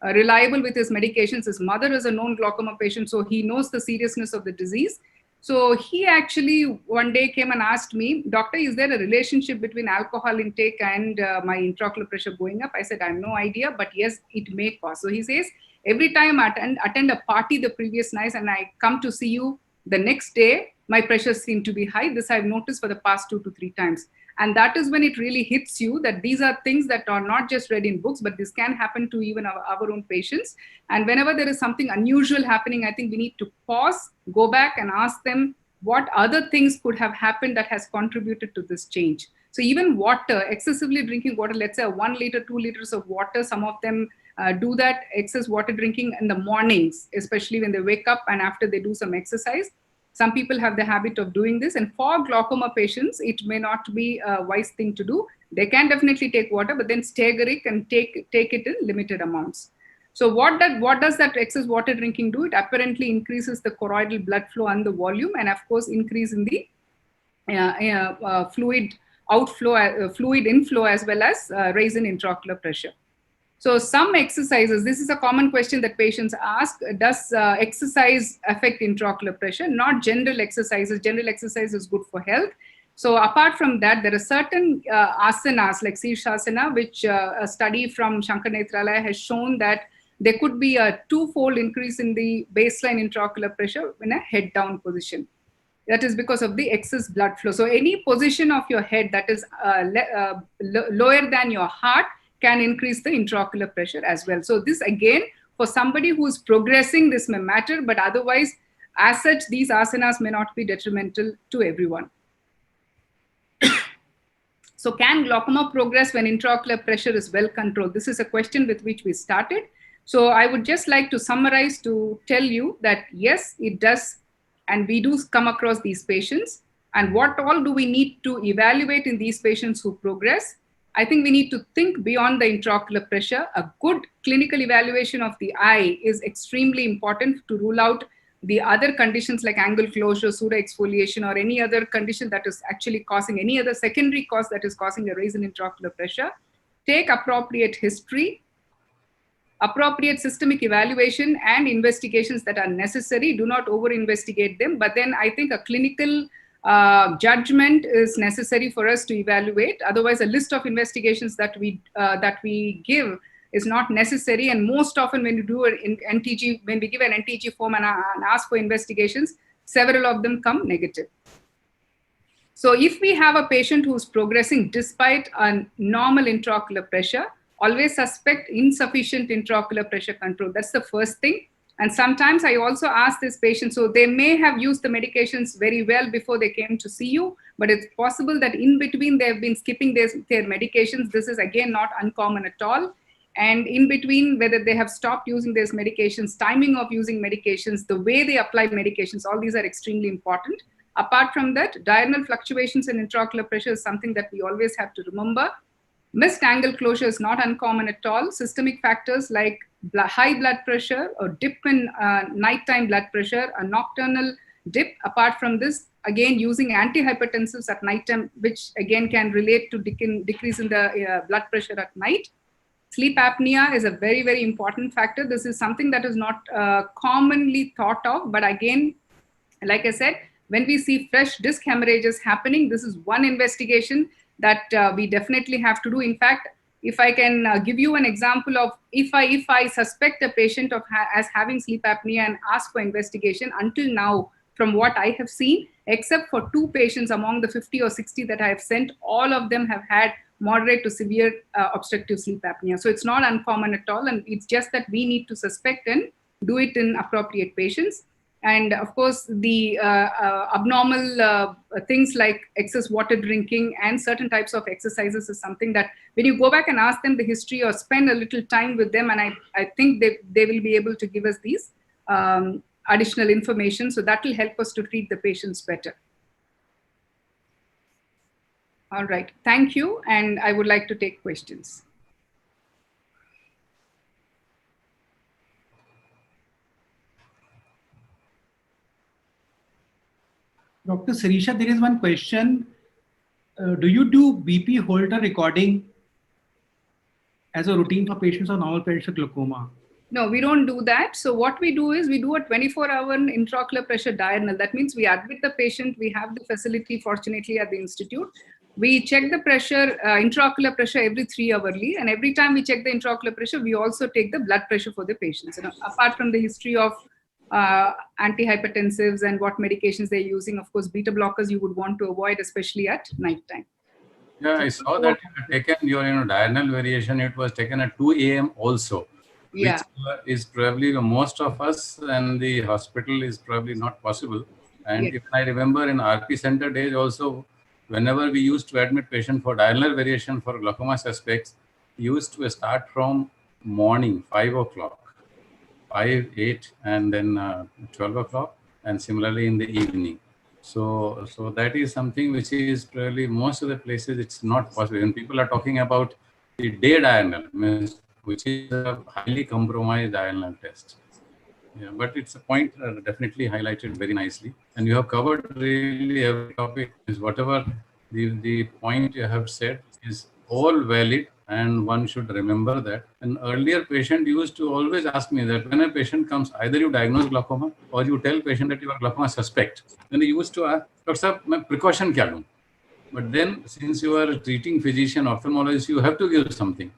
reliable with his medications. His mother is a known glaucoma patient, so he knows the seriousness of the disease. So he actually one day came and asked me, "Doctor, is there a relationship between alcohol intake and my intraocular pressure going up?" I said, "I have no idea, but yes, it may cause." So he says, "Every time I attend a party the previous night and I come to see you the next day, my pressures seem to be high. This I've noticed for the past 2 to 3 times." And that is when it really hits you that these are things that are not just read in books, but this can happen to even our own patients. And whenever there is something unusual happening, I think we need to pause, go back and ask them what other things could have happened that has contributed to this change. So even water, excessively drinking water, let's say 1 liter, 2 liters of water, some of them do that excess water drinking in the mornings, especially when they wake up and after they do some exercise. Some people have the habit of doing this, and for glaucoma patients, it may not be a wise thing to do. They can definitely take water, but then stagger it and take it in limited amounts. So what does that excess water drinking do? It apparently increases the choroidal blood flow and the volume, and of course, increase in the fluid outflow, fluid inflow, as well as raise in intraocular pressure. So some exercises, this is a common question that patients ask, does exercise affect intraocular pressure? Not general exercises. General exercise is good for health. So apart from that, there are certain asanas like Sirsasana, which a study from Shankar Nethralaya has shown that there could be a 2-fold increase in the baseline intraocular pressure in a head down position. That is because of the excess blood flow. So any position of your head that is lower than your heart can increase the intraocular pressure as well. So this, again, for somebody who is progressing, this may matter, but otherwise, as such, these asanas may not be detrimental to everyone. So can glaucoma progress when intraocular pressure is well controlled? This is a question with which we started. So I would just like to summarize to tell you that yes, it does, and we do come across these patients. And what all do we need to evaluate in these patients who progress? I think we need to think beyond the intraocular pressure. A good clinical evaluation of the eye is extremely important to rule out the other conditions like angle closure, pseudoexfoliation, or any other condition that is actually causing any other secondary cause that is causing a rise in intraocular pressure. Take appropriate history, appropriate systemic evaluation and investigations that are necessary. Do not over-investigate them, but then I think a clinical judgment is necessary for us to evaluate. Otherwise, a list of investigations that we give is not necessary. And most often when you do an NTG, when we give an NTG form and ask for investigations, several of them come negative. So if we have a patient who is progressing despite a normal intraocular pressure, always suspect insufficient intraocular pressure control. That's the first thing. And sometimes I also ask this patient, so they may have used the medications very well before they came to see you, but it's possible that in between they've been skipping their medications. This is again not uncommon at all. And in between, whether they have stopped using these medications, timing of using medications, the way they apply medications, all these are extremely important. Apart from that, diurnal fluctuations in intraocular pressure is something that we always have to remember. Missed angle closure is not uncommon at all. Systemic factors like high blood pressure or dip in nighttime blood pressure, a nocturnal dip. Apart from this, again, using antihypertensives at night time, which again can relate to decrease in the blood pressure at night. Sleep apnea is a very, very important factor. This is something that is not commonly thought of, but again, like I said, when we see fresh disc hemorrhages happening, this is one investigation that we definitely have to do. In fact, if I can give you an example of if I suspect a patient of as having sleep apnea and ask for investigation, until now, from what I have seen, except for 2 patients among the 50 or 60 that I have sent, all of them have had moderate to severe obstructive sleep apnea. So it's not uncommon at all. And it's just that we need to suspect and do it in appropriate patients. And of course, the abnormal things like excess water drinking and certain types of exercises is something that when you go back and ask them the history or spend a little time with them, and I think they will be able to give us these additional information. So that will help us to treat the patients better. All right, thank you. And I would like to take questions. Dr. Sirisha, there is one question. Do you do BP Holter recording as a routine for patients of normal pressure glaucoma? No, we don't do that. So what we do is we do a 24-hour intraocular pressure diurnal. That means we admit the patient. We have the facility, fortunately, at the institute. We check the pressure, intraocular pressure every 3 hourly. And every time we check the intraocular pressure, we also take the blood pressure for the patients. You know, apart from the history of antihypertensives and what medications they're using, of course, beta blockers you would want to avoid, especially at night time. Yeah, I saw that you had taken your diurnal variation. It was taken at 2 a.m. also. Yeah. Which is probably most of us and the hospital is probably not possible. And Yes. if I remember in RP center days also, whenever we used to admit patient for diurnal variation for glaucoma suspects, used to start from morning, 5 o'clock, 5, 8, and then 12 o'clock, and similarly in the evening. So that is something which is probably most of the places it's not possible. And people are talking about the day diurnal, which is a highly compromised diurnal test. Yeah, but it's a point definitely highlighted very nicely. And you have covered really every topic. Is whatever the point you have said is all valid, and one should remember that. An earlier patient used to always ask me that when a patient comes, either you diagnose glaucoma or you tell patient that you are glaucoma suspect. Then he used to ask, Dr. Sir, मैं precaution क्या लूँ? But then since you are a treating physician, ophthalmologist, you have to give something.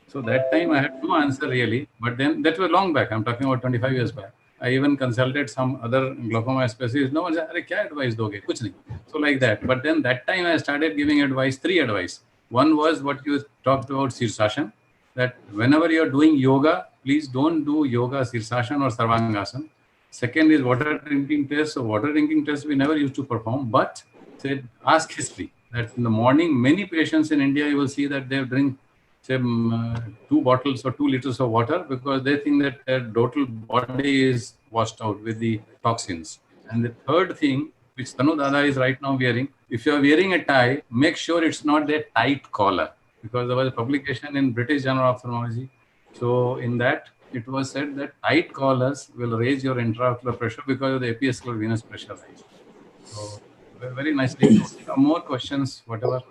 So that time I had no answer really, but then that was long back. I'm talking about 25 years back. I even consulted some other glaucoma specialists. No one said, "Arey, kya advice doge?" Kuch nahi. So like that. But then that time I started giving advice, 3 advice. One was what you talked about, Sirsasana, that whenever you're doing yoga, please don't do yoga Sirsasana or Sarvangasana. Second is water drinking test. So water drinking test we never used to perform, but said ask history. That in the morning, many patients in India, you will see that they drink say 2 bottles or 2 liters of water because they think that their total body is washed out with the toxins. And the third thing, which Tanu Dada is right now wearing, if you are wearing a tie, make sure it's not a tight collar, because there was a publication in British Journal of Ophthalmology. So in that, it was said that tight collars will raise your intraocular pressure because of the epiaxial venous pressure rise. So very nicely. More questions, whatever.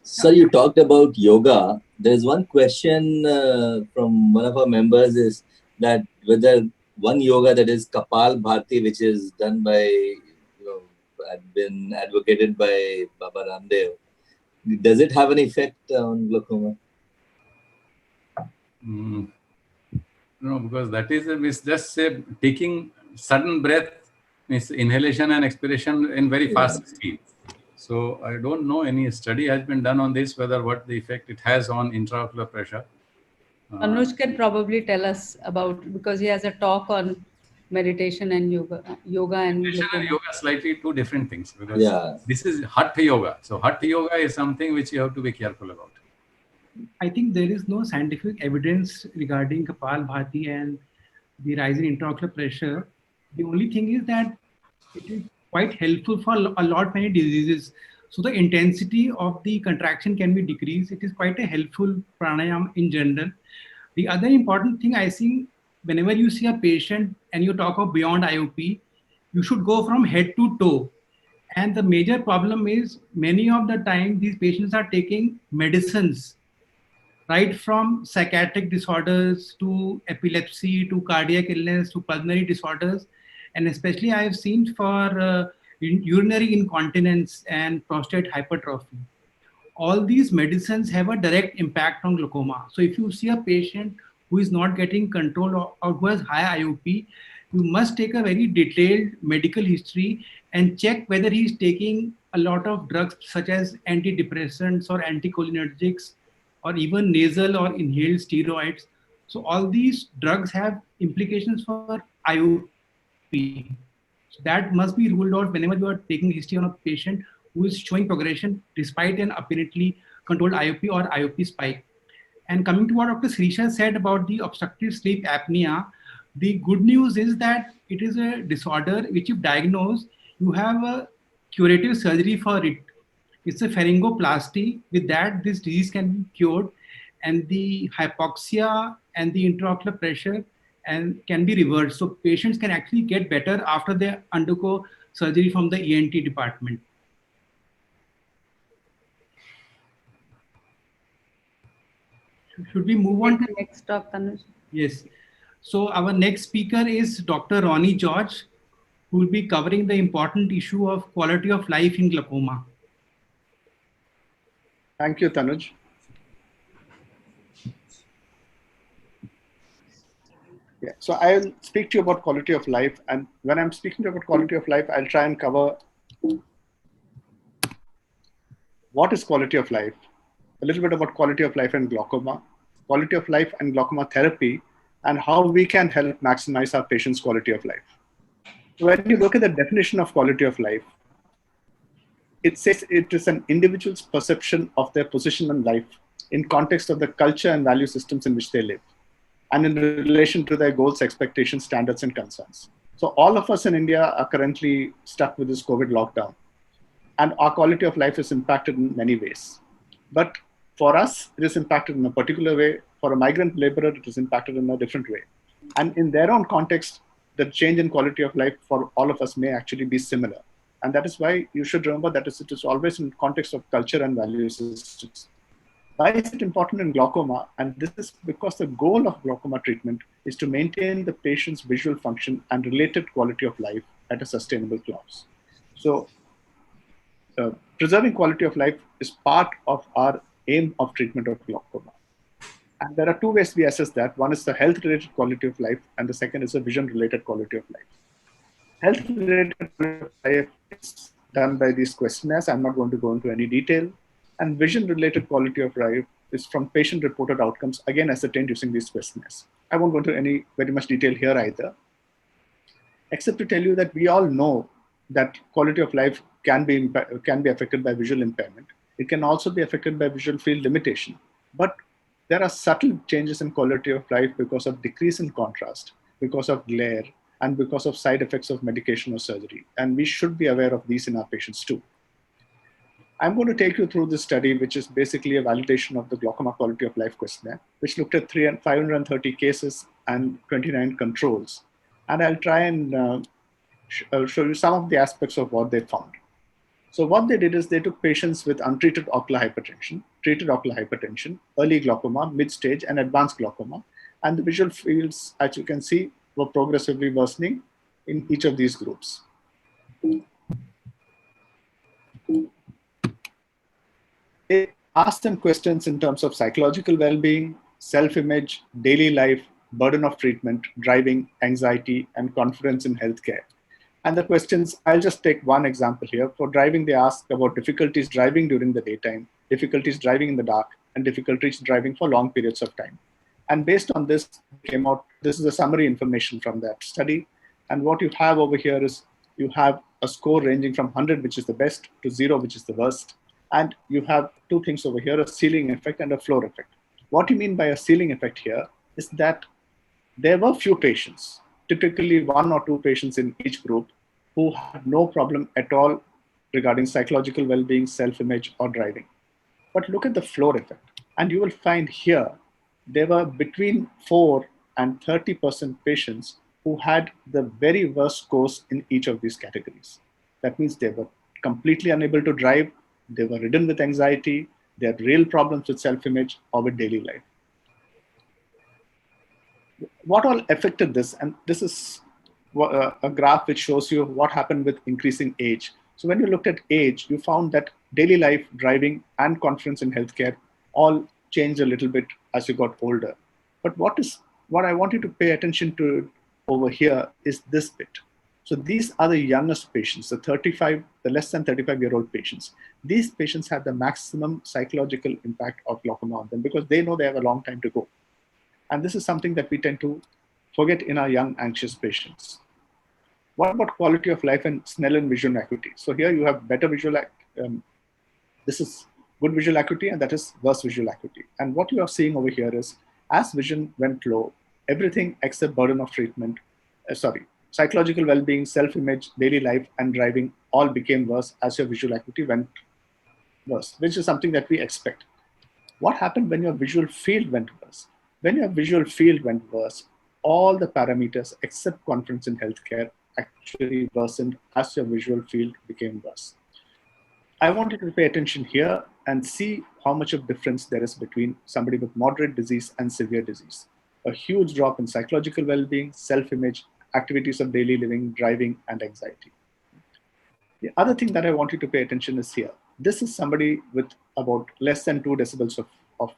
Sir, you talked about yoga. There's one question from one of our members is that whether one yoga that is Kapal Bharti, which is done by, had been advocated by Baba Ramdev, does it have an effect on glaucoma? No, because that is just say taking sudden breath, means inhalation and expiration in very fast speed. So I don't know any study has been done on this, whether what the effect it has on intraocular pressure. Anuj can probably tell us about, because he has a talk on meditation and yoga and meditation and yoga are slightly 2 different things, because this is Hatha yoga. So Hatha yoga is something which you have to be careful about. I think there is no scientific evidence regarding Kapal Bharti and the rise in intraocular pressure. The only thing is that it is quite helpful for a lot many diseases. So the intensity of the contraction can be decreased. It is quite a helpful pranayama in general. The other important thing I see, whenever you see a patient and you talk of beyond IOP, you should go from head to toe. And the major problem is many of the time these patients are taking medicines, right from psychiatric disorders to epilepsy to cardiac illness to pulmonary disorders. And especially I have seen for urinary incontinence and prostate hypertrophy. All these medicines have a direct impact on glaucoma. So if you see a patient who is not getting control or who has high IOP, you must take a very detailed medical history and check whether he is taking a lot of drugs such as antidepressants or anticholinergics or even nasal or inhaled steroids. So all these drugs have implications for IOP. So that must be ruled out whenever you are taking history on a patient who is showing progression despite an apparently controlled IOP or IOP spike. And coming to what Dr. Sirisha said about the obstructive sleep apnea, the good news is that it is a disorder which, if diagnosed, you have a curative surgery for it. It's a pharyngoplasty. With that, this disease can be cured, and the hypoxia and the intraocular pressure and can be reversed. So patients can actually get better after they undergo surgery from the ENT department. Should we move on to the next talk, Tanuj? Yes. So our next speaker is Dr. Ronnie George, who will be covering the important issue of quality of life in glaucoma. Thank you, Tanuj. Yeah, so I'll speak to you about quality of life. And when I'm speaking to you about quality of life, I'll try and cover what is quality of life, a little bit about quality of life and glaucoma, quality of life and glaucoma therapy, and how we can help maximize our patients' quality of life. When you look at the definition of quality of life, it says it is an individual's perception of their position in life in context of the culture and value systems in which they live, and in relation to their goals, expectations, standards, and concerns. So all of us in India are currently stuck with this COVID lockdown, and our quality of life is impacted in many ways. But for us, it is impacted in a particular way. For a migrant laborer, it is impacted in a different way. And in their own context, the change in quality of life for all of us may actually be similar. And that is why you should remember that it is always in context of culture and value systems. Why is it important in glaucoma? And this is because the goal of glaucoma treatment is to maintain the patient's visual function and related quality of life at a sustainable class. So preserving quality of life is part of our aim of treatment of glaucoma. And there are two ways we assess that. One is the health-related quality of life, and the second is the vision-related quality of life. Health-related quality of life is done by these questionnaires. I'm not going to go into any detail. And vision-related quality of life is from patient-reported outcomes, again ascertained using these questionnaires. I won't go into any very much detail here either, except to tell you that we all know that quality of life can be affected by visual impairment. It can also be affected by visual field limitation. But there are subtle changes in quality of life because of decrease in contrast, because of glare, and because of side effects of medication or surgery. And we should be aware of these in our patients too. I'm going to take you through this study, which is basically a validation of the glaucoma quality of life questionnaire, which looked at 530 cases and 29 controls. And I'll try and show you some of the aspects of what they found. So what they did is they took patients with untreated ocular hypertension, treated ocular hypertension, early glaucoma, mid-stage, and advanced glaucoma. And the visual fields, as you can see, were progressively worsening in each of these groups. They asked them questions in terms of psychological well-being, self-image, daily life, burden of treatment, driving, anxiety, and confidence in healthcare. And the questions, I'll just take one example here. For driving, they asked about difficulties driving during the daytime, difficulties driving in the dark, and difficulties driving for long periods of time. And based on this came out, this is a summary information from that study. And what you have over here is you have a score ranging from 100, which is the best, to 0, which is the worst. And you have two things over here, a ceiling effect and a floor effect. What you mean by a ceiling effect here is that there were few patients, typically 1 or 2 patients in each group, who had no problem at all regarding psychological well-being, self-image, or driving. But look at the floor effect. And you will find here, there were between 4 and 30% patients who had the very worst scores in each of these categories. That means they were completely unable to drive, they were ridden with anxiety, they had real problems with self-image or with daily life. What all affected this? And this is a graph which shows you what happened with increasing age. So when you looked at age, you found that daily life, driving, and confidence in healthcare all changed a little bit as you got older. But what I want you to pay attention to over here is this bit. So these are the youngest patients, the less than 35-year-old patients. These patients have the maximum psychological impact of glaucoma on them because they know they have a long time to go. And this is something that we tend to forget in our young, anxious patients. What about quality of life and Snellen visual acuity? So here you have better visual acuity. This is good visual acuity, and that is worse visual acuity. And what you are seeing over here is, as vision went low, everything except burden of treatment, psychological well-being, self-image, daily life, and driving all became worse as your visual acuity went worse, which is something that we expect. What happened when your visual field went worse? When your visual field went worse, all the parameters except confidence in healthcare actually worsened as your visual field became worse. I want you to pay attention here and see how much of difference there is between somebody with moderate disease and severe disease. A huge drop in psychological well-being, self-image, activities of daily living, driving, and anxiety. The other thing that I want you to pay attention is here. This is somebody with about less than 2 decibels of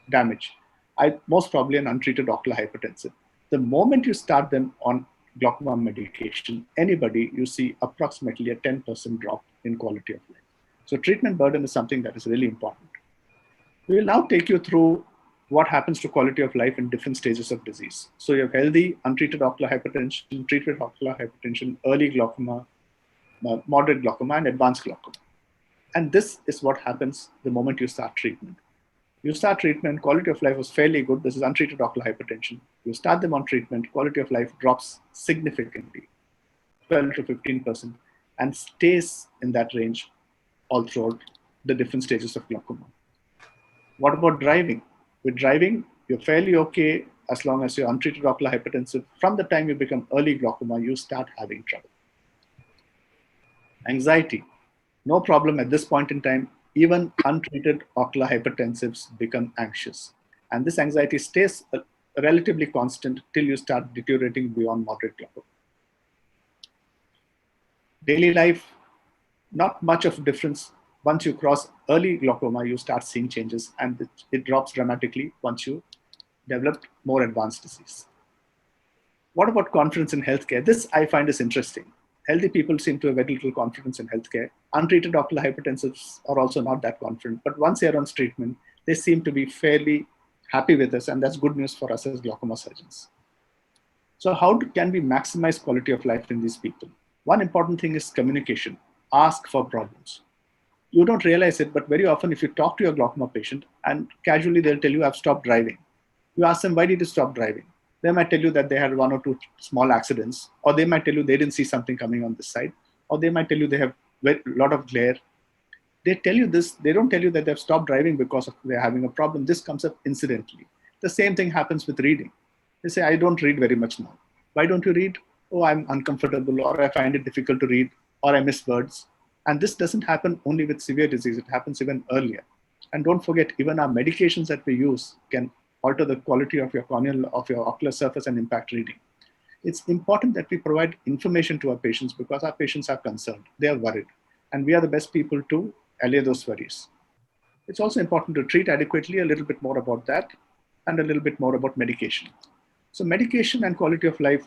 damage. Most probably an untreated ocular hypertensive. The moment you start them on glaucoma medication, anybody, you see approximately a 10% drop in quality of life. So treatment burden is something that is really important. We will now take you through what happens to quality of life in different stages of disease. So you have healthy, untreated ocular hypertension, treated ocular hypertension, early glaucoma, moderate glaucoma, and advanced glaucoma. And this is what happens the moment you start treatment. You start treatment, quality of life was fairly good. This is untreated ocular hypertension. You start them on treatment, quality of life drops significantly, 12 to 15%, and stays in that range all throughout the different stages of glaucoma. What about driving? With driving, you're fairly okay as long as you're untreated ocular hypertensive. From the time you become early glaucoma, you start having trouble. Anxiety, no problem at this point in time. Even untreated ocular hypertensives become anxious. And this anxiety stays relatively constant till you start deteriorating beyond moderate glaucoma. Daily life, not much of a difference. Once you cross early glaucoma, you start seeing changes, and it drops dramatically once you develop more advanced disease. What about confidence in healthcare? This I find is interesting. Healthy people seem to have very little confidence in healthcare. Untreated ocular hypertensives are also not that confident, but once they're on treatment, they seem to be fairly happy with us, and that's good news for us as glaucoma surgeons. So how can we maximize quality of life in these people? One important thing is communication. Ask for problems. You don't realize it, but very often if you talk to your glaucoma patient and casually they'll tell you, I've stopped driving. You ask them, why did you stop driving? They might tell you that they had 1 or 2 small accidents, or they might tell you they didn't see something coming on this side, or they might tell you they have a lot of glare. They tell you this, they don't tell you that they've stopped driving because they're having a problem. This comes up incidentally. The same thing happens with reading. They say, I don't read very much now. Why don't you read? Oh, I'm uncomfortable, or I find it difficult to read, or I miss words. And this doesn't happen only with severe disease, it happens even earlier. And don't forget, even our medications that we use can alter the quality of your corneal, of your ocular surface and impact reading. It's important that we provide information to our patients because our patients are concerned, they are worried, and we are the best people to allay those worries. It's also important to treat adequately, a little bit more about that, and a little bit more about medication. So medication and quality of life,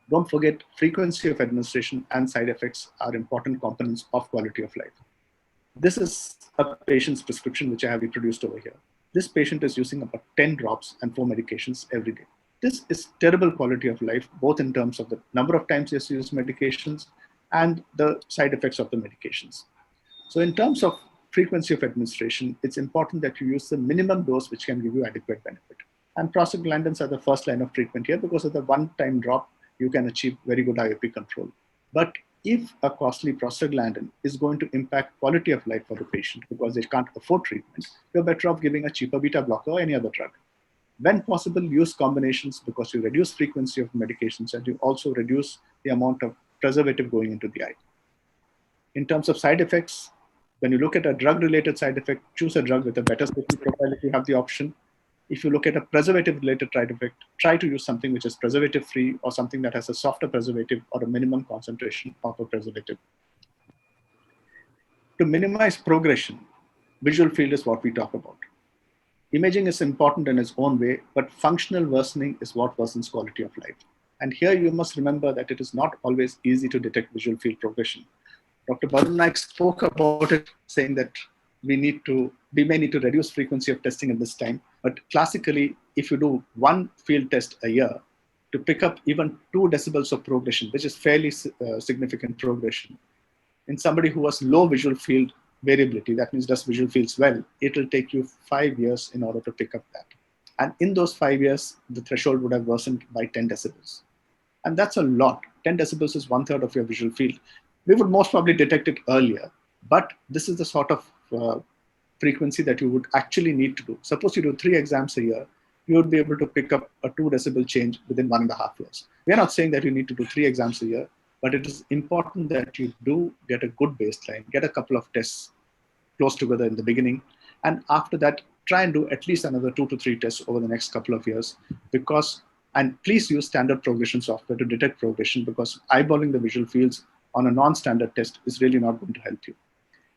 don't forget, frequency of administration and side effects are important components of quality of life. This is a patient's prescription, which I have reproduced over here. This patient is using about 10 drops and 4 medications every day. This is terrible quality of life, both in terms of the number of times he has used medications and the side effects of the medications. So in terms of frequency of administration, it's important that you use the minimum dose which can give you adequate benefit. And prostaglandins are the first line of treatment here because of the one-time drop, you can achieve very good IOP control. But if a costly prostaglandin is going to impact quality of life for the patient because they can't afford treatment, you're better off giving a cheaper beta blocker or any other drug. When possible, use combinations because you reduce frequency of medications and you also reduce the amount of preservative going into the eye. In terms of side effects, when you look at a drug-related side effect, choose a drug with a better safety profile if you have the option. If you look at a preservative-related side effect, try to use something which is preservative-free or something that has a softer preservative or a minimum concentration of a preservative. To minimize progression, visual field is what we talk about. Imaging is important in its own way, but functional worsening is what worsens quality of life. And here you must remember that it is not always easy to detect visual field progression. Dr. Barun Naik spoke about it, saying that we may need to reduce frequency of testing at this time. But classically, if you do one field test a year to pick up even 2 decibels of progression, which is fairly significant progression, in somebody who has low visual field variability, that means does visual fields well, it will take you 5 years in order to pick up that. And in those 5 years, the threshold would have worsened by 10 decibels. And that's a lot. 10 decibels is 1/3 of your visual field. We would most probably detect it earlier, but this is the sort of frequency that you would actually need to do. Suppose you do 3 exams a year, you would be able to pick up a 2 decibel change within 1.5 years. We are not saying that you need to do 3 exams a year, but it is important that you do get a good baseline, get a couple of tests close together in the beginning, and after that, try and do at least another 2 to 3 tests over the next couple of years, and please use standard progression software to detect progression, because eyeballing the visual fields on a non-standard test is really not going to help you.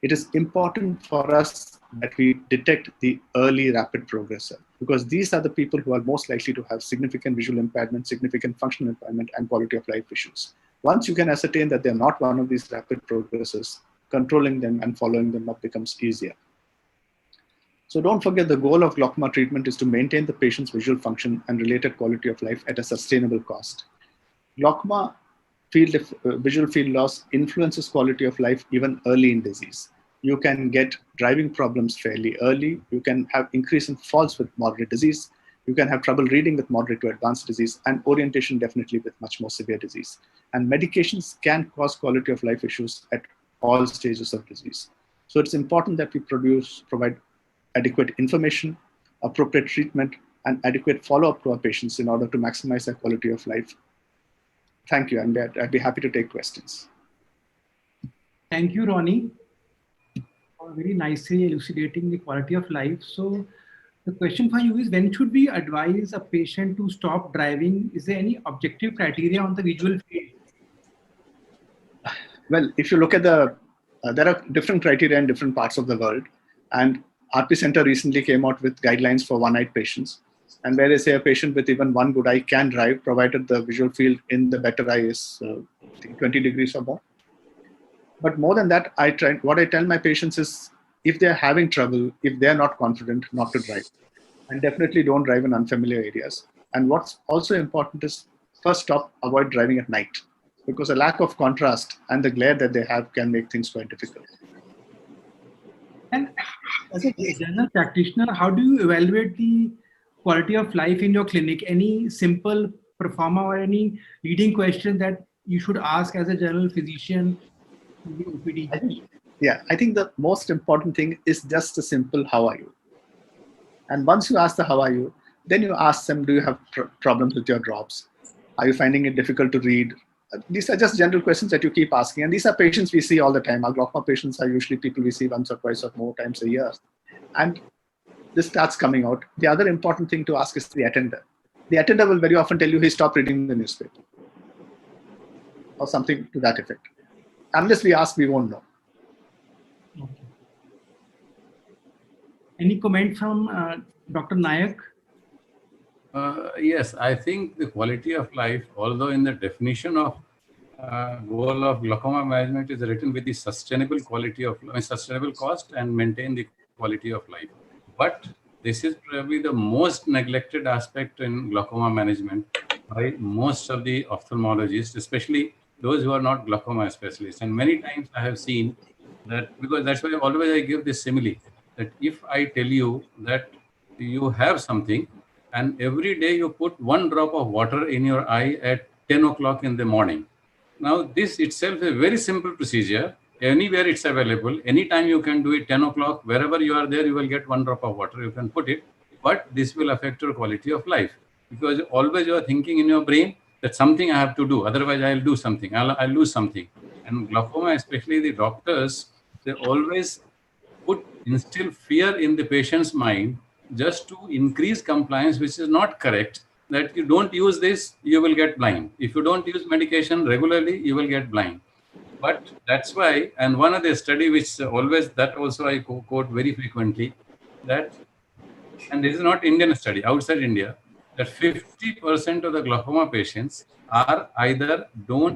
It is important for us that we detect the early rapid progressor, because these are the people who are most likely to have significant visual impairment, significant functional impairment, and quality of life issues. Once you can ascertain that they're not one of these rapid progressors, controlling them and following them up becomes easier. So don't forget, the goal of glaucoma treatment is to maintain the patient's visual function and related quality of life at a sustainable cost. Glaucoma visual field loss influences quality of life even early in disease. You can get driving problems fairly early. You can have increase in falls with moderate disease. You can have trouble reading with moderate to advanced disease, and orientation definitely with much more severe disease. And medications can cause quality of life issues at all stages of disease. So it's important that we provide adequate information, appropriate treatment, and adequate follow-up to our patients in order to maximize their quality of life. Thank you, and I'd be happy to take questions. Thank you, Ronnie, for very nicely elucidating the quality of life. So the question for you is, when should we advise a patient to stop driving? Is there any objective criteria on the visual field? Well, if you look at there are different criteria in different parts of the world, and RP Center recently came out with guidelines for one-eyed patients, and where they say a patient with even one good eye can drive, provided the visual field in the better eye is 20 degrees or more. But more than that, what I tell my patients is, if they're having trouble, if they're not confident, not to drive. And definitely don't drive in unfamiliar areas. And what's also important is, first stop, avoid driving at night, because a lack of contrast and the glare that they have can make things quite difficult. And as a general practitioner, how do you evaluate the quality of life in your clinic? Any simple performer or any leading question that you should ask as a general physician in the OPD? I think the most important thing is just a simple "how are you?" And once you ask the "how are you," then you ask them, do you have problems with your drops? Are you finding it difficult to read? These are just general questions that you keep asking. And these are patients we see all the time. Our glaucoma patients are usually people we see once or twice or more times a year. And this starts coming out. The other important thing to ask is the attender. The attender will very often tell you he stopped reading the newspaper or something to that effect. Unless we ask, we won't know. Okay. Any comment from Dr. Nayak? Yes, I think the quality of life, although in the definition of goal of glaucoma management is written with the sustainable quality of sustainable cost and maintain the quality of life. But this is probably the most neglected aspect in glaucoma management by most of the ophthalmologists, especially those who are not glaucoma specialists. And many times I have seen that, because that's why always I give this simile, that if I tell you that you have something, and every day you put 1 drop of water in your eye at 10 o'clock in the morning. Now, this itself is a very simple procedure. Anywhere it's available, anytime you can do it, 10 o'clock, wherever you are there, you will get 1 drop of water. You can put it. but this will affect your quality of life, because always you are thinking in your brain that something I have to do, otherwise I'll do something, I'll lose something. And glaucoma, especially the doctors, they always instill fear in the patient's mind just to increase compliance, which is not correct. That you don't use this, you will get blind. If you don't use medication regularly, you will get blind. But that's why, and one of the study which always, that also I quote very frequently, that, and this is not Indian study, outside India, that 50% of the glaucoma patients are either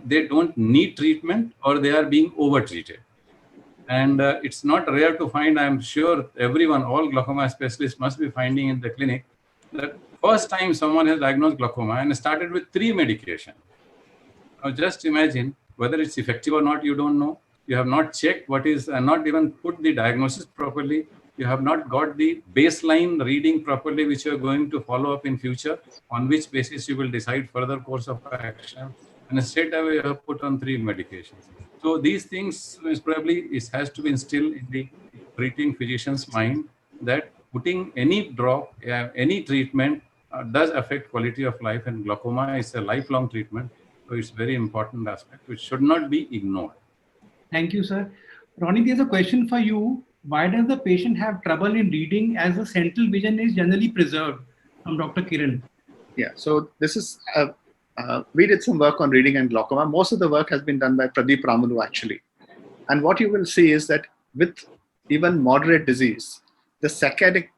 they don't need treatment, or they are being over-treated. And it's not rare to find, I'm sure everyone, all glaucoma specialists must be finding in the clinic, that first time someone has diagnosed glaucoma and started with 3 medication. Now just imagine, whether it's effective or not, you don't know. You have not checked what is, and not even put the diagnosis properly. You have not got the baseline reading properly, which you are going to follow up in future, on which basis you will decide further course of action. And straight away you have put on 3 medications. So these things is probably, it has to be instilled in the treating physician's mind, that putting any drop, any treatment does affect quality of life, and glaucoma is a lifelong treatment. So it's very important aspect which should not be ignored. Thank you, sir. Ronnie, there's a question for you. Why does the patient have trouble in reading as the central vision is generally preserved? From Dr. Kiran. Yeah, so this is, we did some work on reading and glaucoma. Most of the work has been done by Pradeep Ramanu actually. And what you will see is that with even moderate disease, the saccadic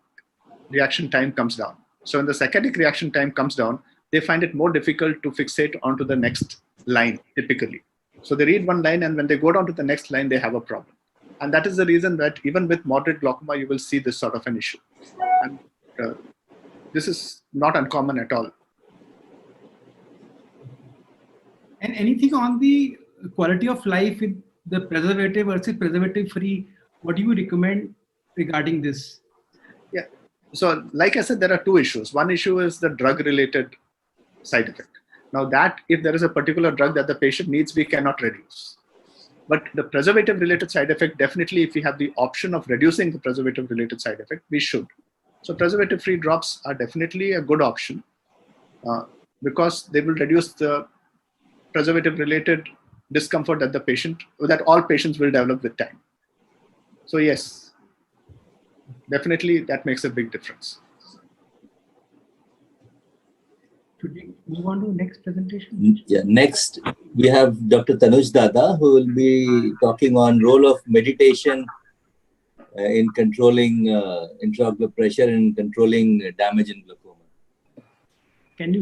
reaction time comes down. So when the saccadic reaction time comes down, they find it more difficult to fixate onto the next line typically. So they read one line, and when they go down to the next line, they have a problem. And that is the reason that even with moderate glaucoma, you will see this sort of an issue. And this is not uncommon at all. And anything on the quality of life with the preservative versus preservative free, what do you recommend regarding this? Yeah. So like I said, there are 2 issues. One issue is the drug related side effect. Now that if there is a particular drug that the patient needs, we cannot reduce. But the preservative related side effect, definitely if we have the option of reducing the preservative related side effect, we should. So preservative free drops are definitely a good option because they will reduce the preservative related discomfort that all patients will develop with time. So yes, definitely that makes a big difference. Should we move on to the next presentation? Yeah, next we have Dr. Tanuj Dada, who will be talking on role of meditation in controlling intraocular pressure and controlling damage in glaucoma. Can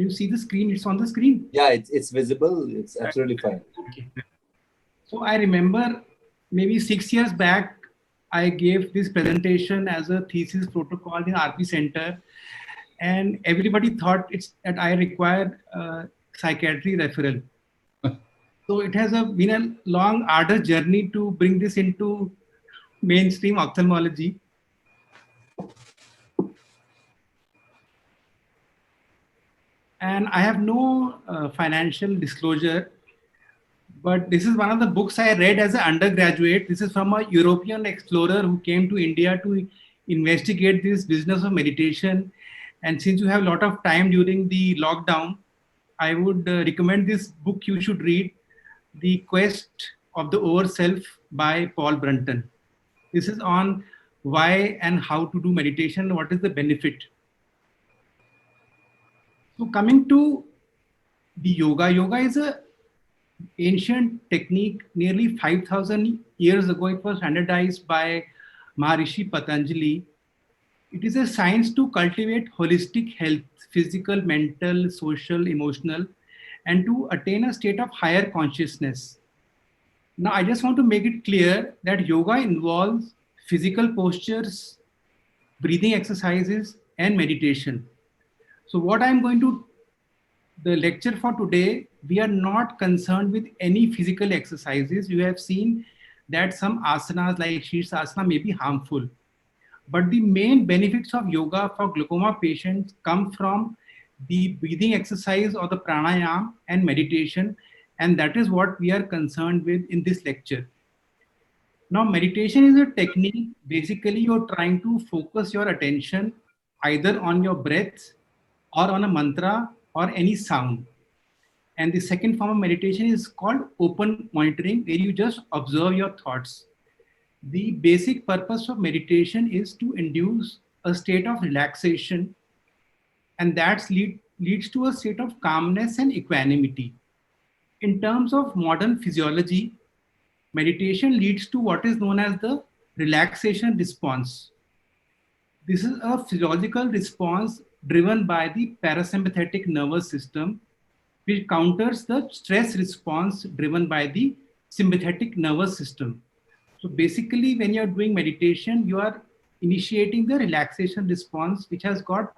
you see the screen? It's on the screen. Yeah, it's visible. It's absolutely fine. Okay. So I remember maybe 6 years back, I gave this presentation as a thesis protocol in RP Center, and everybody thought that I required psychiatry referral. So it has been a long, arduous journey to bring this into mainstream ophthalmology. And I have no financial disclosure, but this is one of the books I read as an undergraduate. This is from a European explorer who came to India to investigate this business of meditation. And since you have a lot of time during the lockdown, I would recommend this book you should read, The Quest of the Overself by Paul Brunton. This is on why and how to do meditation, what is the benefit. So coming to the yoga, yoga is an ancient technique. Nearly 5,000 years ago, it was standardized by Maharishi Patanjali. It is a science to cultivate holistic health, physical, mental, social, emotional, and to attain a state of higher consciousness. Now, I just want to make it clear that yoga involves physical postures, breathing exercises, and meditation. So what I'm going to, the lecture for today, we are not concerned with any physical exercises. You have seen that some asanas like Shirsasana may be harmful. But the main benefits of yoga for glaucoma patients come from the breathing exercise or the pranayama and meditation. And that is what we are concerned with in this lecture. Now, meditation is a technique. Basically, you're trying to focus your attention either on your breath or on a mantra or any sound. And the second form of meditation is called open monitoring, where you just observe your thoughts. The basic purpose of meditation is to induce a state of relaxation, and that leads to a state of calmness and equanimity. In terms of modern physiology, meditation leads to what is known as the relaxation response. This is a physiological response driven by the parasympathetic nervous system, which counters the stress response driven by the sympathetic nervous system. So basically, when you're doing meditation, you are initiating the relaxation response, which has got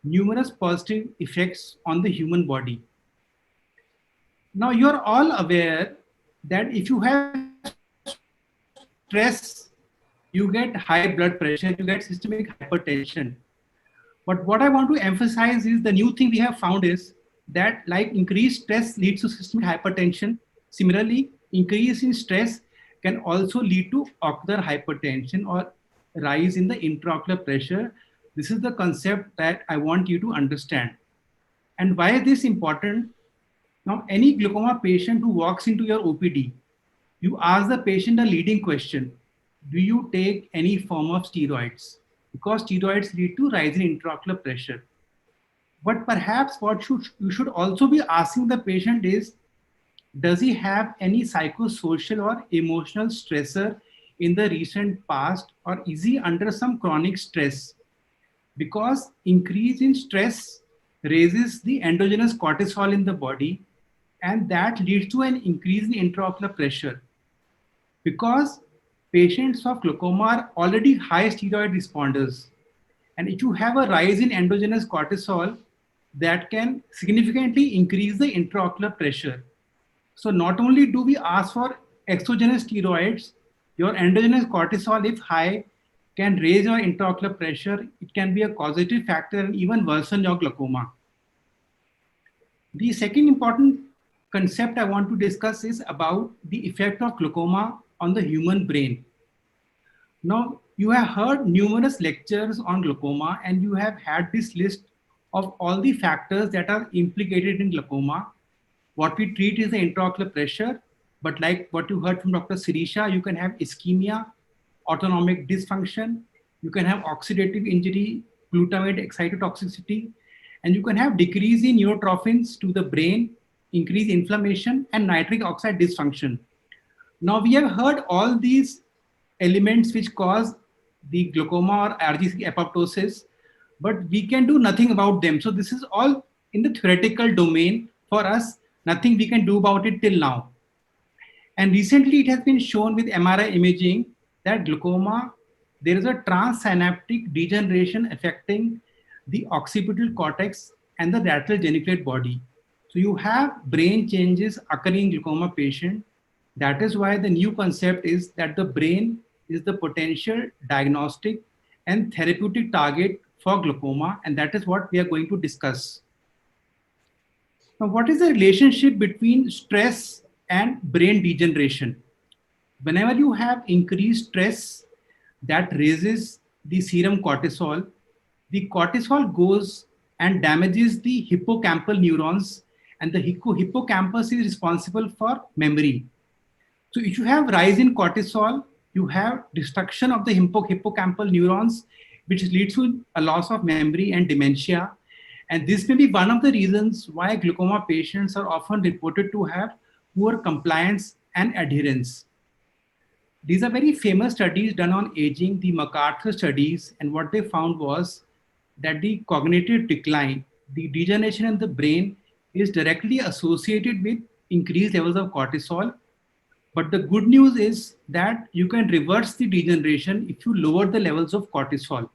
numerous positive effects on the human body. Now, you're all aware that if you have stress, you get high blood pressure, you get systemic hypertension. But what I want to emphasize is the new thing we have found is that like increased stress leads to systemic hypertension. Similarly, increase in stress can also lead to ocular hypertension or rise in the intraocular pressure. This is the concept that I want you to understand. And why is this important? Now, any glaucoma patient who walks into your OPD, you ask the patient a leading question: do you take any form of steroids? Because steroids lead to rise in intraocular pressure. But perhaps what you should also be asking the patient is, does he have any psychosocial or emotional stressor in the recent past, or is he under some chronic stress? Because increase in stress raises the endogenous cortisol in the body, and that leads to an increase in intraocular pressure. Because patients of glaucoma are already high steroid responders, and if you have a rise in endogenous cortisol, that can significantly increase the intraocular pressure. So not only do we ask for exogenous steroids, your endogenous cortisol, if high, can raise your intraocular pressure. It can be a causative factor and even worsen your glaucoma. The second important concept I want to discuss is about the effect of glaucoma on the human brain. Now, you have heard numerous lectures on glaucoma, and you have had this list of all the factors that are implicated in glaucoma. What we treat is the intraocular pressure, but like what you heard from Dr. Sirisha, you can have ischemia, autonomic dysfunction, you can have oxidative injury, glutamate excitotoxicity, and you can have decrease in neurotrophins to the brain, increased inflammation, and nitric oxide dysfunction. Now, we have heard all these elements which cause the glaucoma or RGC apoptosis, but we can do nothing about them. So this is all in the theoretical domain for us, nothing we can do about it till now. And recently it has been shown with MRI imaging that glaucoma, there is a transsynaptic degeneration affecting the occipital cortex and the lateral geniculate body. So you have brain changes occurring in glaucoma patient. That is why the new concept is that the brain is the potential diagnostic and therapeutic target for glaucoma, and that is what we are going to discuss. Now, what is the relationship between stress and brain degeneration? Whenever you have increased stress, that raises the serum cortisol. The cortisol goes and damages the hippocampal neurons, and the hippocampus is responsible for memory. So if you have rise in cortisol, you have destruction of the hippocampal neurons, which leads to a loss of memory and dementia. And this may be one of the reasons why glaucoma patients are often reported to have poor compliance and adherence. These are very famous studies done on aging, the MacArthur studies, and what they found was that the cognitive decline, the degeneration in the brain, is directly associated with increased levels of cortisol. But the good news is that you can reverse the degeneration if you lower the levels of cortisol.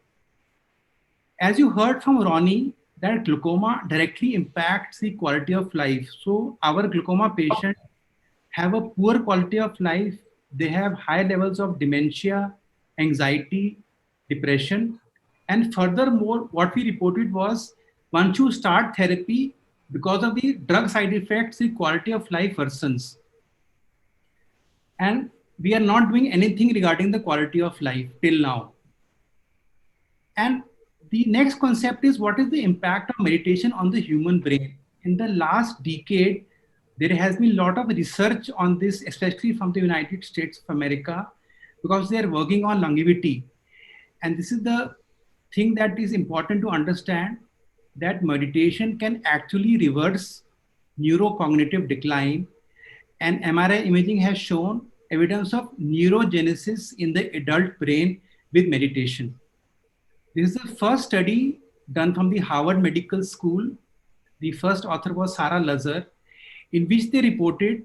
As you heard from Ronnie, that glaucoma directly impacts the quality of life. So our glaucoma patients have a poor quality of life. They have high levels of dementia, anxiety, depression. And furthermore, what we reported was once you start therapy, because of the drug side effects, the quality of life worsens. And we are not doing anything regarding the quality of life till now. And the next concept is, what is the impact of meditation on the human brain? In the last decade, there has been a lot of research on this, especially from the United States of America, because they are working on longevity. And this is the thing that is important to understand, that meditation can actually reverse neurocognitive decline. And MRI imaging has shown evidence of neurogenesis in the adult brain with meditation. This is the first study done from the Harvard Medical School. The first author was Sarah Lazar, in which they reported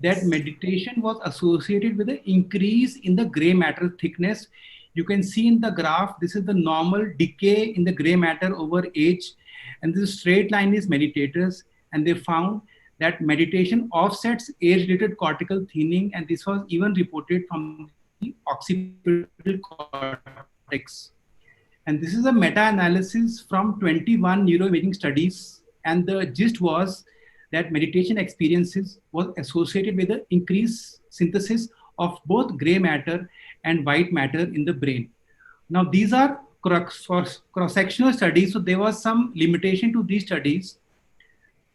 that meditation was associated with an increase in the gray matter thickness. You can see in the graph, this is the normal decay in the gray matter over age. And this straight line is meditators. And they found that meditation offsets age-related cortical thinning. And this was even reported from the occipital cortex. And this is a meta-analysis from 21 neuroimaging studies. And the gist was that meditation experiences was associated with the increased synthesis of both gray matter and white matter in the brain. Now, these are cross-sectional studies, so there was some limitation to these studies.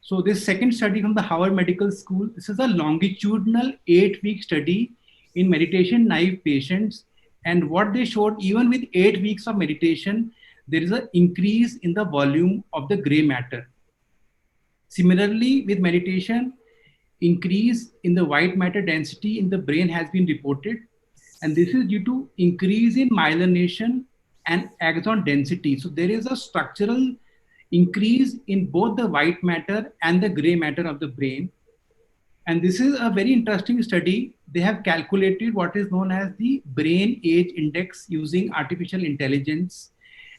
So this second study from the Harvard Medical School, this is a longitudinal 8-week study in meditation-naive patients. And what they showed, even with 8 weeks of meditation, there is an increase in the volume of the gray matter. Similarly, with meditation, increase in the white matter density in the brain has been reported. And this is due to increase in myelination and axon density. So there is a structural increase in both the white matter and the gray matter of the brain. And this is a very interesting study. They have calculated what is known as the brain age index using artificial intelligence.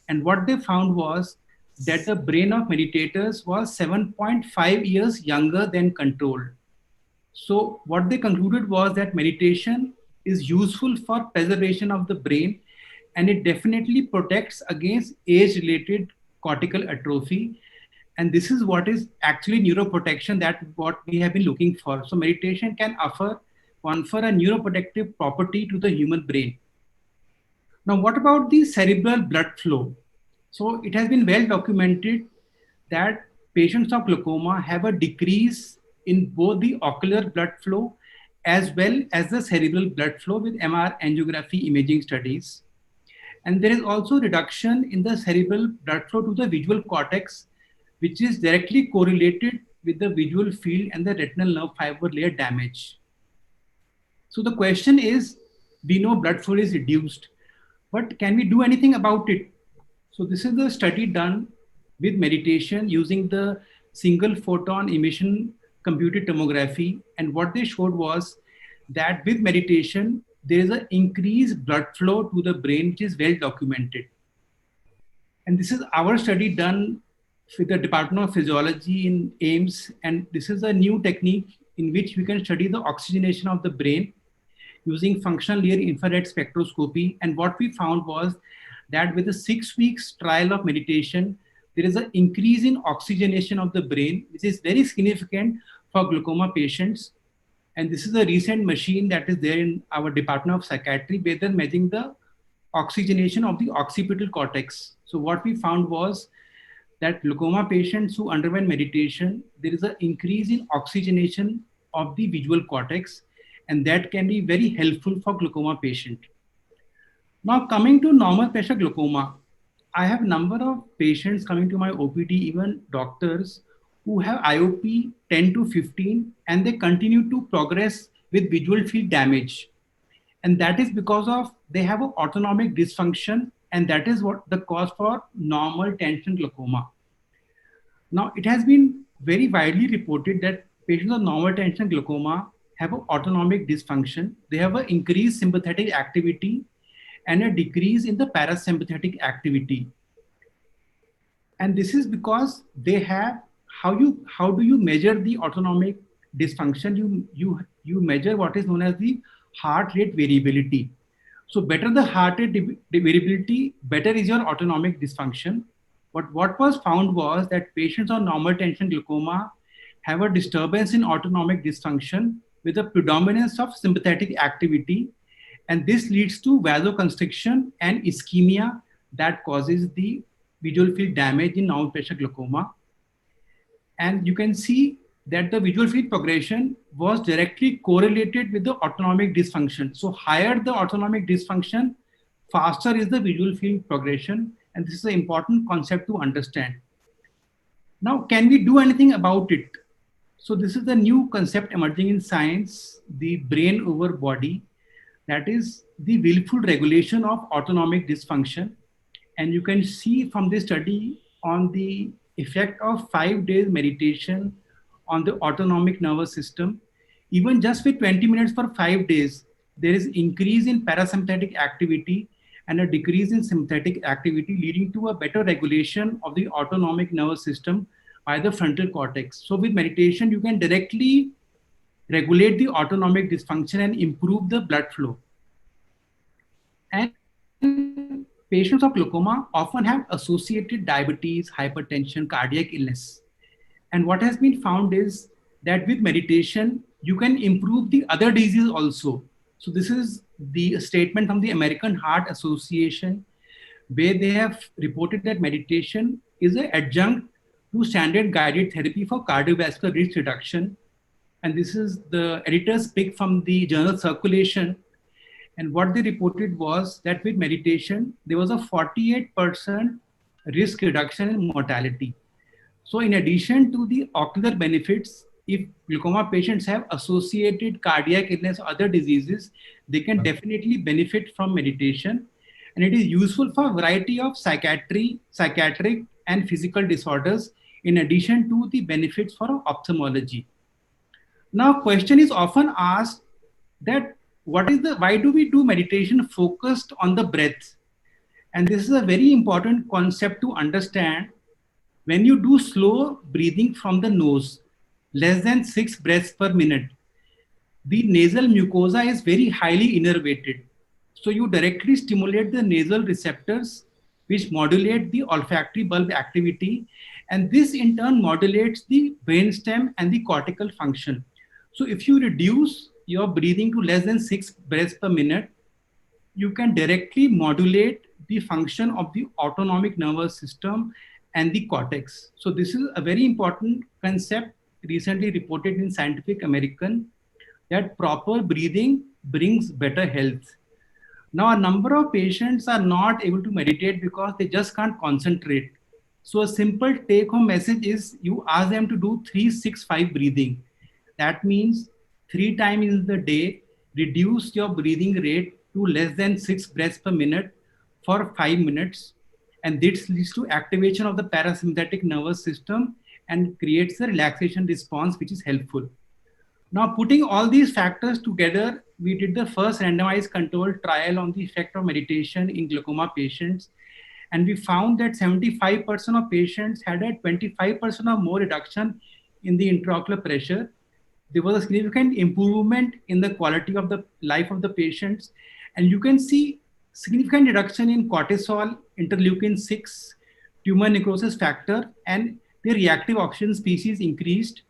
And what they found was that the brain of meditators was 7.5 years younger than control. So what they concluded was that meditation is useful for preservation of the brain, and it definitely protects against age-related cortical atrophy. And this is what is actually neuroprotection, that what we have been looking for. So meditation can confer a neuroprotective property to the human brain. Now, what about the cerebral blood flow? So it has been well documented that patients of glaucoma have a decrease in both the ocular blood flow as well as the cerebral blood flow with MR angiography imaging studies. And there is also reduction in the cerebral blood flow to the visual cortex, which is directly correlated with the visual field and the retinal nerve fiber layer damage. So the question is, we know blood flow is reduced, but can we do anything about it? So this is the study done with meditation using the single photon emission computed tomography. And what they showed was that with meditation, there is an increased blood flow to the brain, which is well documented. And this is our study done with the Department of Physiology in AIIMS. And this is a new technique in which we can study the oxygenation of the brain using functional near infrared spectroscopy. And what we found was that with a 6 weeks trial of meditation, there is an increase in oxygenation of the brain, which is very significant for glaucoma patients. And this is a recent machine that is there in our Department of Psychiatry, where they're measuring the oxygenation of the occipital cortex. So what we found was that glaucoma patients who underwent meditation, there is an increase in oxygenation of the visual cortex, and that can be very helpful for glaucoma patient. Now, coming to normal pressure glaucoma, I have a number of patients coming to my OPD, even doctors, who have IOP 10 to 15, and they continue to progress with visual field damage. And that is because of they have an autonomic dysfunction, and that is what the cause for normal tension glaucoma. Now, it has been very widely reported that patients with normal tension glaucoma have an autonomic dysfunction. They have an increased sympathetic activity and a decrease in the parasympathetic activity. And this is because they have, how do you measure the autonomic dysfunction? You measure what is known as the heart rate variability. So better the heart rate variability, better is your autonomic dysfunction. But what was found was that patients on normal tension glaucoma have a disturbance in autonomic dysfunction, with a predominance of sympathetic activity. And this leads to vasoconstriction and ischemia that causes the visual field damage in normal pressure glaucoma. And you can see that the visual field progression was directly correlated with the autonomic dysfunction. So higher the autonomic dysfunction, faster is the visual field progression. And this is an important concept to understand. Now, can we do anything about it? So this is the new concept emerging in science, the brain over body, that is the willful regulation of autonomic dysfunction. And you can see from this study on the effect of 5 days meditation on the autonomic nervous system. Even just with 20 minutes for 5 days, there is increase in parasympathetic activity and a decrease in sympathetic activity, leading to a better regulation of the autonomic nervous system by the frontal cortex. So with meditation, you can directly regulate the autonomic dysfunction and improve the blood flow. And patients of glaucoma often have associated diabetes, hypertension, cardiac illness. And what has been found is that with meditation, you can improve the other diseases also. So this is the statement from the American Heart Association, where they have reported that meditation is an adjunct to standard guided therapy for cardiovascular risk reduction. And this is the editor's pick from the journal Circulation. And what they reported was that with meditation, there was a 48% risk reduction in mortality. So in addition to the ocular benefits, if glaucoma patients have associated cardiac illness or other diseases, they can definitely benefit from meditation. And it is useful for a variety of psychiatric and physical disorders, in addition to the benefits for ophthalmology. Now, question is often asked that why do we do meditation focused on the breath? And this is a very important concept to understand. When you do slow breathing from the nose, less than 6 breaths per minute, the nasal mucosa is very highly innervated. So you directly stimulate the nasal receptors, which modulate the olfactory bulb activity. And this in turn modulates the brainstem and the cortical function. So if you reduce your breathing to less than 6 breaths per minute, you can directly modulate the function of the autonomic nervous system and the cortex. So this is a very important concept recently reported in Scientific American, that proper breathing brings better health. Now, a number of patients are not able to meditate because they just can't concentrate. So a simple take-home message is you ask them to do 3-6-5 breathing. That means 3 times in the day, reduce your breathing rate to less than 6 breaths per minute for 5 minutes. And this leads to activation of the parasympathetic nervous system and creates a relaxation response, which is helpful. Now, putting all these factors together, we did the first randomized controlled trial on the effect of meditation in glaucoma patients. And we found that 75% of patients had a 25% or more reduction in the intraocular pressure. There was a significant improvement in the quality of the life of the patients. And you can see significant reduction in cortisol, interleukin 6, tumor necrosis factor, and the reactive oxygen species increased,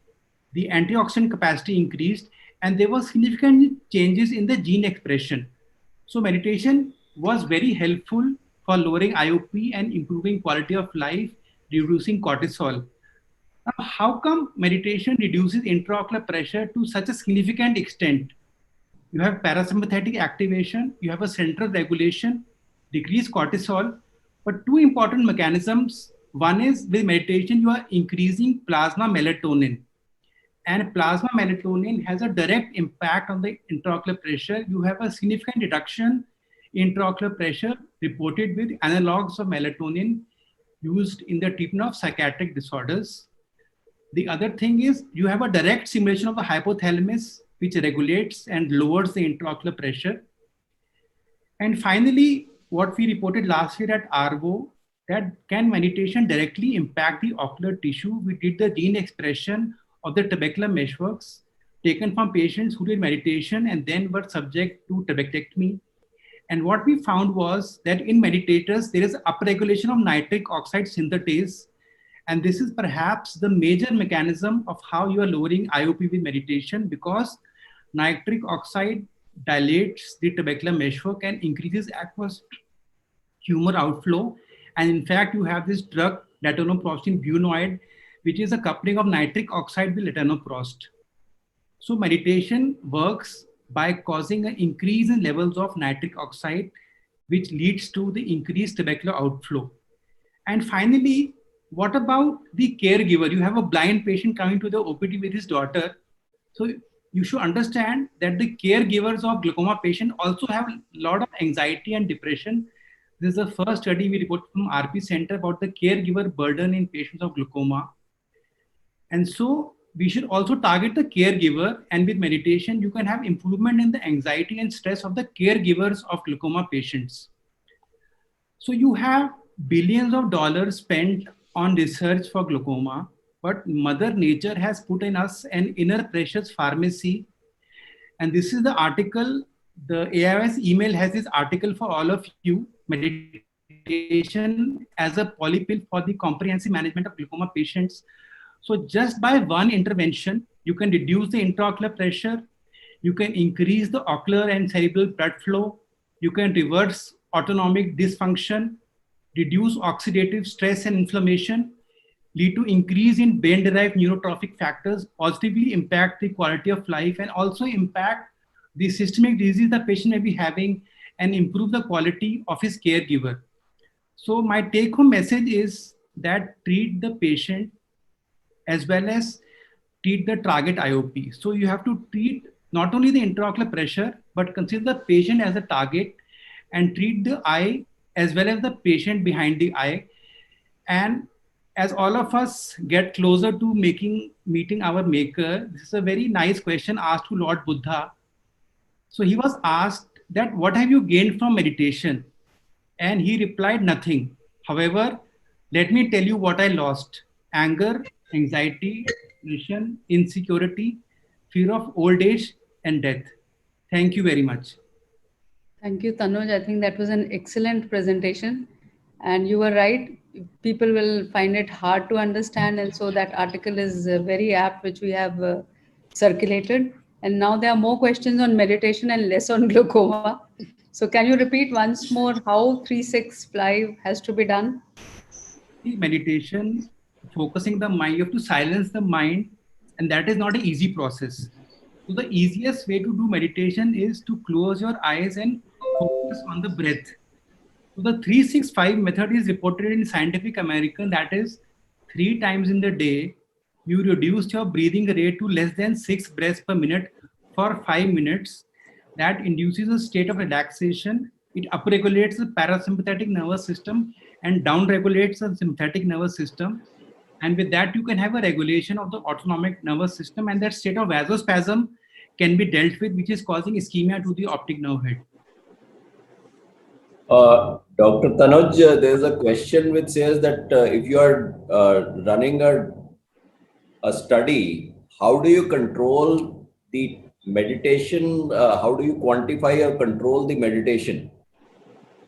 the antioxidant capacity increased, and there were significant changes in the gene expression. So meditation was very helpful for lowering IOP and improving quality of life, reducing cortisol. Now, how come meditation reduces intraocular pressure to such a significant extent? You have parasympathetic activation, you have a central regulation, decreased cortisol, but 2 important mechanisms. One is with meditation, you are increasing plasma melatonin. And plasma melatonin has a direct impact on the intraocular pressure. You have a significant reduction in intraocular pressure reported with analogs of melatonin used in the treatment of psychiatric disorders. The other thing is you have a direct stimulation of the hypothalamus, which regulates and lowers the intraocular pressure. And finally, what we reported last year at ARVO, that can meditation directly impact the ocular tissue? We did the gene expression of the trabecular meshworks taken from patients who did meditation and then were subject to trabectectomy. And what we found was that in meditators, there is upregulation of nitric oxide synthetase. And this is perhaps the major mechanism of how you are lowering IOP with meditation, because nitric oxide dilates the tubercular meshwork and increases aqueous humor outflow. And in fact, you have this drug, latanoprost bunoid, which is a coupling of nitric oxide with latanoprost. So meditation works by causing an increase in levels of nitric oxide, which leads to the increased tubercular outflow. And finally, what about the caregiver? You have a blind patient coming to the OPD with his daughter. So you should understand that the caregivers of glaucoma patient also have a lot of anxiety and depression. This is the first study we reported from RP Center about the caregiver burden in patients of glaucoma. And so we should also target the caregiver, and with meditation, you can have improvement in the anxiety and stress of the caregivers of glaucoma patients. So you have billions of dollars spent on research for glaucoma, but Mother Nature has put in us an inner precious pharmacy. And this is the article, the AIOS email has this article for all of you, meditation as a polypill for the comprehensive management of glaucoma patients. So just by one intervention, you can reduce the intraocular pressure, you can increase the ocular and cerebral blood flow, you can reverse autonomic dysfunction, reduce oxidative stress and inflammation, lead to increase in brain-derived neurotrophic factors, positively impact the quality of life, and also impact the systemic disease the patient may be having and improve the quality of his caregiver. So my take-home message is that treat the patient as well as treat the target IOP. So you have to treat not only the intraocular pressure, but consider the patient as a target and treat the eye as well as the patient behind the eye. And as all of us get closer to meeting our maker, this is a very nice question asked to Lord Buddha. So he was asked that, what have you gained from meditation? And he replied, nothing. However, let me tell you what I lost: anger, anxiety, depression, insecurity, fear of old age and death. Thank you very much. Thank you, Tanuj. I think that was an excellent presentation. And you were right. People will find it hard to understand. And so that article is very apt, which we have circulated. And now there are more questions on meditation and less on glaucoma. So can you repeat once more how 365 has to be done? Meditation, focusing the mind, you have to silence the mind, and that is not an easy process. So the easiest way to do meditation is to close your eyes and focus on the breath. So the 365 method is reported in Scientific American, that is 3 times in the day, you reduce your breathing rate to less than 6 breaths per minute for 5 minutes. That induces a state of relaxation. It upregulates the parasympathetic nervous system and downregulates the sympathetic nervous system. And with that, you can have a regulation of the autonomic nervous system, and that state of vasospasm can be dealt with, which is causing ischemia to the optic nerve head. Dr. Tanuj, there's a question which says that if you are running a study, how do you control the meditation? How do you quantify or control the meditation?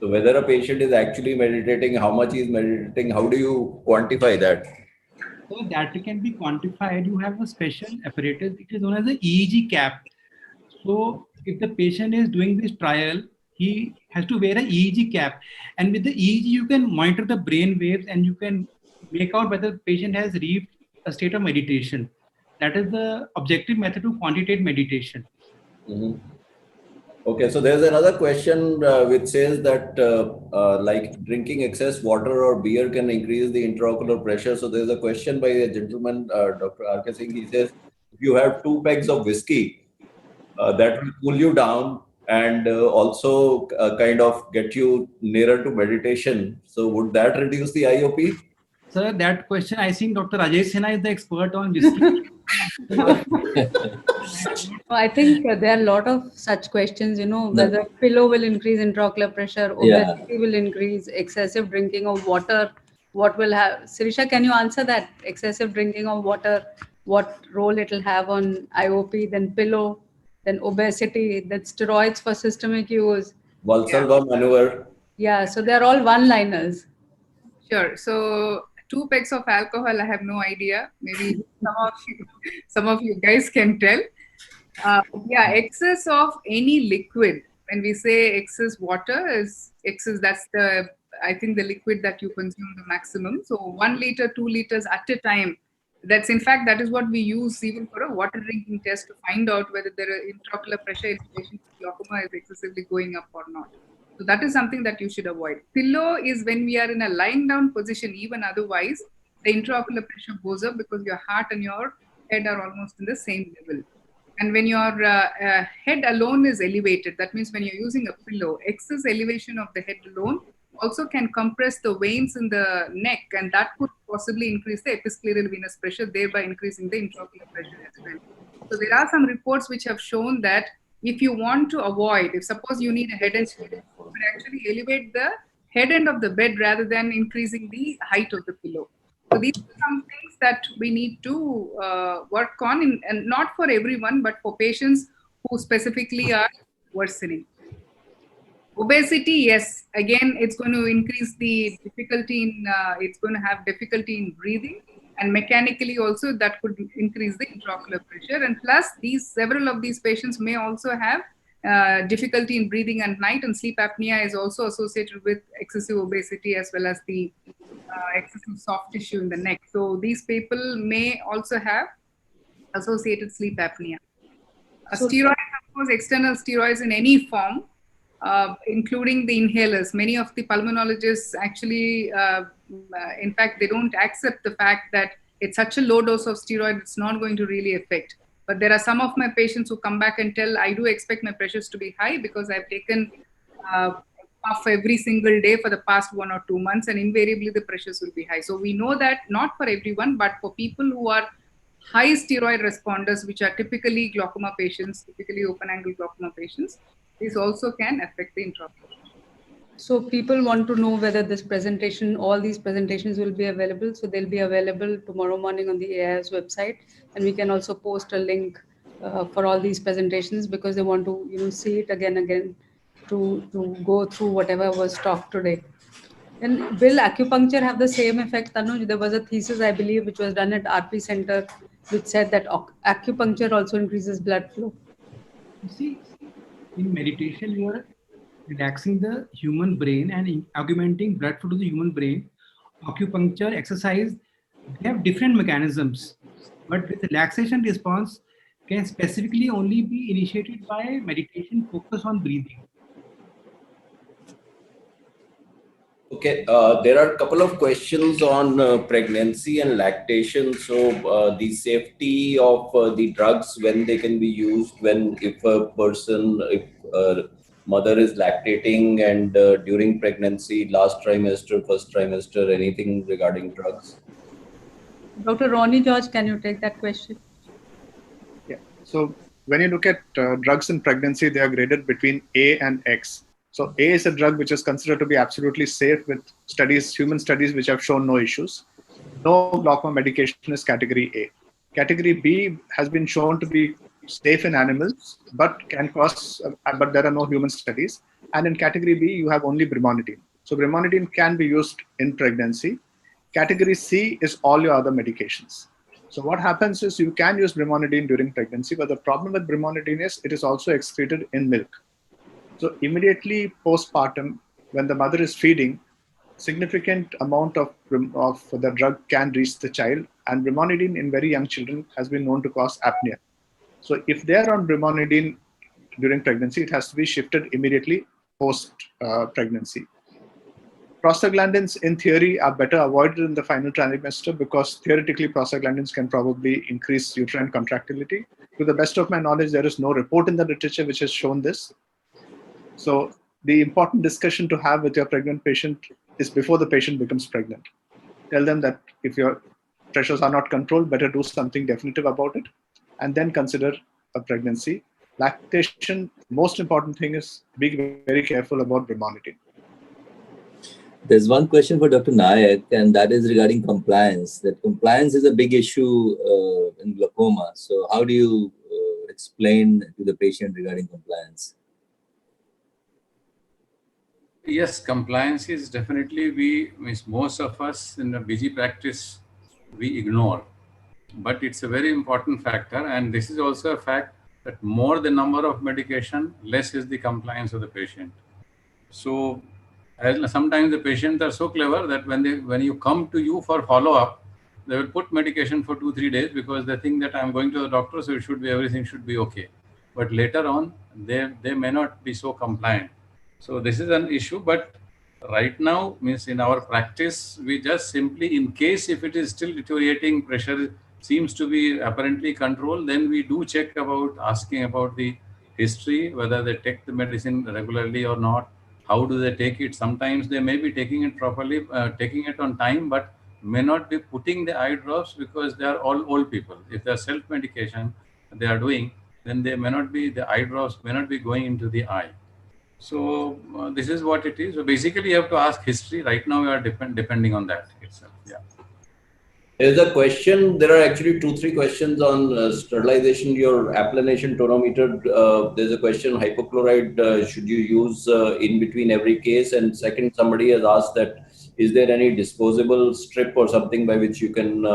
So whether a patient is actually meditating, how much he is meditating, how do you quantify that? So that can be quantified. You have a special apparatus, it is known as the EEG cap. So if the patient is doing this trial, he has to wear an EEG cap. And with the EEG, you can monitor the brain waves and you can make out whether the patient has reached a state of meditation. That is the objective method to quantitate meditation. Mm-hmm. Okay, so there's another question which says that like drinking excess water or beer can increase the intraocular pressure. So there's a question by a gentleman, Dr. R.K. Singh. He says, if you have 2 pegs of whiskey, that will cool you down and also kind of get you nearer to meditation. So would that reduce the IOP? Sir, that question, I think Dr. Rajesh Sinha is the expert on whiskey. I think there are a lot of such questions, whether pillow will increase intraocular pressure, obesity will increase, excessive drinking of water, what will have. Sirisha, can you answer that? Excessive drinking of water, what role it will have on IOP, then pillow, then obesity, then steroids for systemic use. Valsalva maneuver. Yeah, so they're all one-liners. Sure. So 2 pegs of alcohol, I have no idea. Maybe some of you guys can tell. Yeah, excess of any liquid. When we say excess water is excess, that's the, I think, the liquid that you consume the maximum. So 1 liter, 2 liters at a time. That's, in fact, that is what we use even for a water drinking test to find out whether the intraocular pressure in patients with glaucoma is excessively going up or not. So that is something that you should avoid. Pillow is when we are in a lying down position. Even otherwise, the intraocular pressure goes up because your heart and your head are almost in the same level. And when your head alone is elevated, that means when you're using a pillow, excess elevation of the head alone also can compress the veins in the neck, and that could possibly increase the episcleral venous pressure, thereby increasing the intraocular pressure as well. So there are some reports which have shown that if you want to avoid, if suppose you need a head and shoulder, you could actually elevate the head end of the bed rather than increasing the height of the pillow. So these are some things that we need to work on, and not for everyone, but for patients who specifically are worsening. Obesity, yes, again, it's going to increase the difficulty in, it's going to have difficulty in breathing, and mechanically also that could increase the intraocular pressure. And plus, several of these patients may also have difficulty in breathing at night, and sleep apnea is also associated with excessive obesity as well as the excessive soft tissue in the neck. So these people may also have associated sleep apnea. Steroids, of course, external steroids in any form, including the inhalers. Many of the pulmonologists actually, in fact, they don't accept the fact that it's such a low dose of steroid, it's not going to really affect. But there are some of my patients who come back and tell, I do expect my pressures to be high because I've taken puff every single day for the past 1 or 2 months, and invariably the pressures will be high. So we know that not for everyone, but for people who are high steroid responders, which are typically glaucoma patients, typically open angle glaucoma patients, this also can affect the intraocular. So people want to know whether this presentation, all these presentations will be available. So they'll be available tomorrow morning on the AIS website, and we can also post a link for all these presentations because they want to, see it again to go through whatever was talked today. And will acupuncture have the same effect, Tanuj? There was a thesis, I believe, which was done at RP Center, which said that acupuncture also increases blood flow. You see, in meditation, you are relaxing the human brain and augmenting blood flow to the human brain. Acupuncture, exercise, they have different mechanisms, but with relaxation response can specifically only be initiated by meditation focus on breathing. Okay, there are a couple of questions on pregnancy and lactation. So the safety of the drugs, when they can be used, if a mother is lactating and during pregnancy, last trimester, first trimester, anything regarding drugs? Dr. Ronnie George, can you take that question? Yeah. So when you look at drugs in pregnancy, they are graded between A and X. So A is a drug which is considered to be absolutely safe with human studies which have shown no issues. No glaucoma medication is category A. Category B has been shown to be safe in animals, but can cause, but there are no human studies. And in category B, you have only brimonidine. So brimonidine can be used in pregnancy. Category C is all your other medications. So what happens is you can use brimonidine during pregnancy, but the problem with brimonidine is it is also excreted in milk. So immediately postpartum, when the mother is feeding, significant amount of the drug can reach the child, and brimonidine in very young children has been known to cause apnea. So if they are on brimonidine during pregnancy, it has to be shifted immediately post pregnancy. Prostaglandins in theory are better avoided in the final trimester because theoretically prostaglandins can probably increase uterine contractility. To the best of my knowledge, there is no report in the literature which has shown this. So the important discussion to have with your pregnant patient is before the patient becomes pregnant. Tell them that if your pressures are not controlled, better do something definitive about it, and then consider a pregnancy. Lactation, most important thing is be very careful about brimonidine. There's one question for Dr. Nayak, and that is regarding compliance. That compliance is a big issue in glaucoma. So how do you explain to the patient regarding compliance? Yes, compliance is definitely, most of us in the busy practice, we ignore. But it's a very important factor. And this is also a fact that more the number of medication, less is the compliance of the patient. So sometimes the patients are so clever that when you come to you for follow-up, they will put medication for 2-3 days because they think that I'm going to the doctor, so everything should be okay. But later on, they may not be so compliant. So this is an issue. But right now, means in our practice, we just simply, in case if it is still deteriorating, pressure seems to be apparently controlled, then we do check about asking about the history, whether they take the medicine regularly or not. How do they take it? Sometimes they may be taking it properly, taking it on time, but may not be putting the eye drops because they are all old people. If they are self-medication they are doing, then they may not be, the eye drops may not be going into the eye. So this is what it is. So basically you have to ask history. Right now we are depending on that itself. Yeah. There's a question. There are actually 2-3 questions on sterilization. Your applanation tonometer. There's a question: hypochlorite. Should you use in between every case? And second, somebody has asked that is there any disposable strip or something by which you can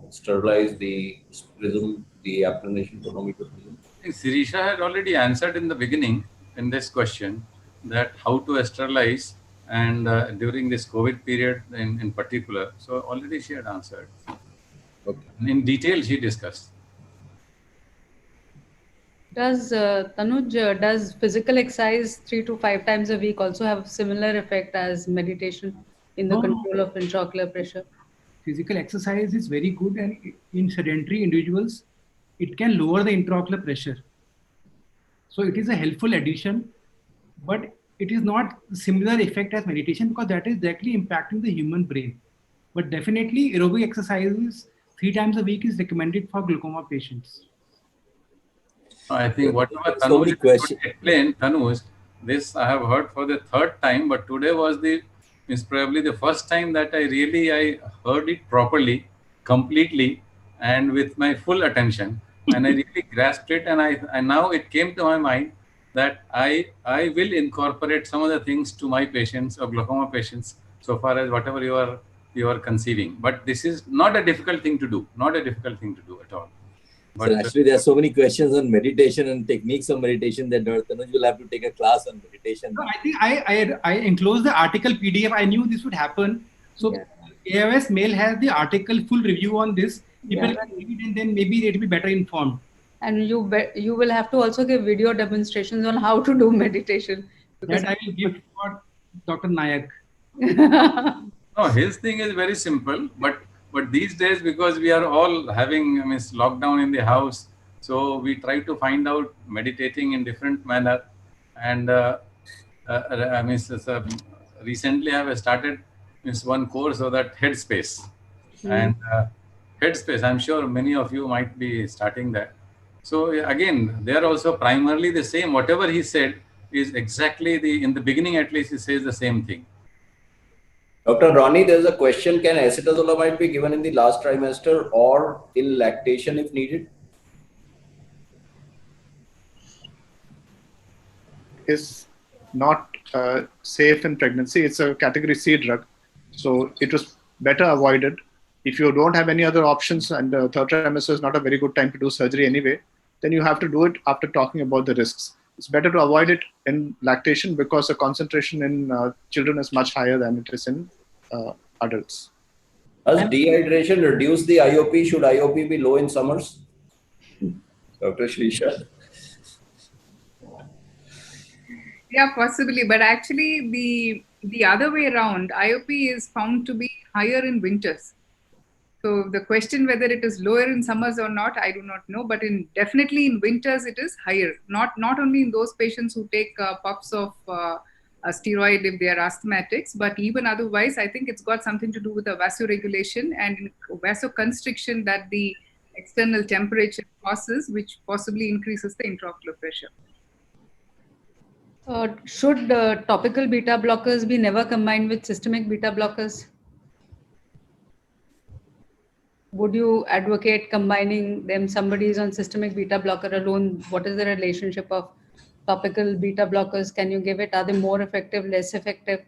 sterilize the prism, the applanation tonometer prism? I think Sirisha had already answered in the beginning in this question that how to sterilize and during this COVID period in particular. So already she had answered. Okay. In detail she discussed. Does Tanuj, does physical exercise 3 to 5 times a week also have similar effect as meditation in the No. control of intraocular pressure? Physical exercise is very good, and in sedentary individuals, it can lower the intraocular pressure. So it is a helpful addition, but it is not similar effect as meditation because that is directly impacting the human brain. But definitely aerobic exercises 3 times a week is recommended for glaucoma patients. I think whatever So many Tanuj questions. explained, Tanuj, this I have heard for the 3rd time, but today is probably the first time that I heard it properly, completely, and with my full attention, and I really grasped it, and now it came to my mind that I will incorporate some of the things to my patients or glaucoma patients so far as whatever you are conceiving. But this is not a difficult thing to do, at all. So actually, there are so many questions on meditation and techniques of meditation that Dr. Tanuj will have to take a class on meditation. No, I think I enclosed the article PDF. I knew this would happen. So AIOS Mail has the article full review on this. People can read it and then maybe they'll be better informed. And you will have to also give video demonstrations on how to do meditation. That I will give for Dr. Nayak. No, his thing is very simple, but these days, because we are all having lockdown in the house, so we try to find out meditating in different manner. And recently I have started one course of that Headspace. And Headspace, I'm sure many of you might be starting that. So again, they are also primarily the same. Whatever he said is exactly in the beginning at least, he says the same thing. Dr. Ronnie, there's a question: can acetazolamide be given in the last trimester or in lactation if needed? Is not safe in pregnancy. It's a category C drug. So it was better avoided. If you don't have any other options and the 3rd trimester is not a very good time to do surgery anyway, then you have to do it after talking about the risks. It's better to avoid it in lactation because the concentration in children is much higher than it is in adults. Does dehydration reduce the IOP? Should IOP be low in summers? Dr. Shrisha? Yeah, possibly. But actually, the other way around, IOP is found to be higher in winters. So the question whether it is lower in summers or not, I do not know. But definitely in winters, it is higher. Not only in those patients who take puffs of a steroid if they are asthmatics, but even otherwise, I think it's got something to do with the vasoregulation and vasoconstriction that the external temperature causes, which possibly increases the intraocular pressure. Should topical beta blockers be never combined with systemic beta blockers? Would you advocate combining them? Somebody is on systemic beta blocker alone. What is the relationship of topical beta blockers? Can you give it? Are they more effective, less effective?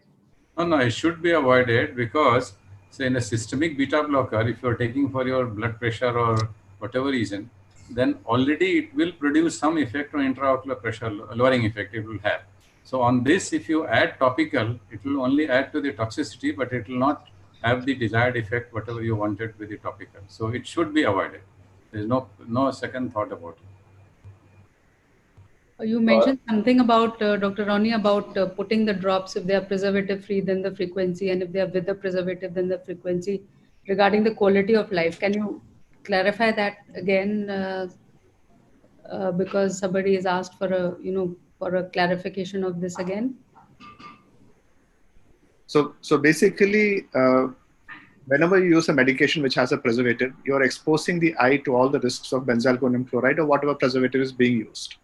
No, it should be avoided because, say, in a systemic beta blocker, if you're taking for your blood pressure or whatever reason, then already it will produce some effect on intraocular pressure, lowering effect it will have. So on this, if you add topical, it will only add to the toxicity, but it will not have the desired effect, whatever you wanted with the topical. So it should be avoided. There's no second thought about it. You mentioned something about, Dr. Ronnie, about putting the drops, if they are preservative free, then the frequency, and if they are with the preservative, then the frequency, regarding the quality of life. Can you clarify that again? Because somebody has asked for a clarification of this again. So basically, whenever you use a medication which has a preservative, you're exposing the eye to all the risks of benzalkonium chloride or whatever preservative is being used.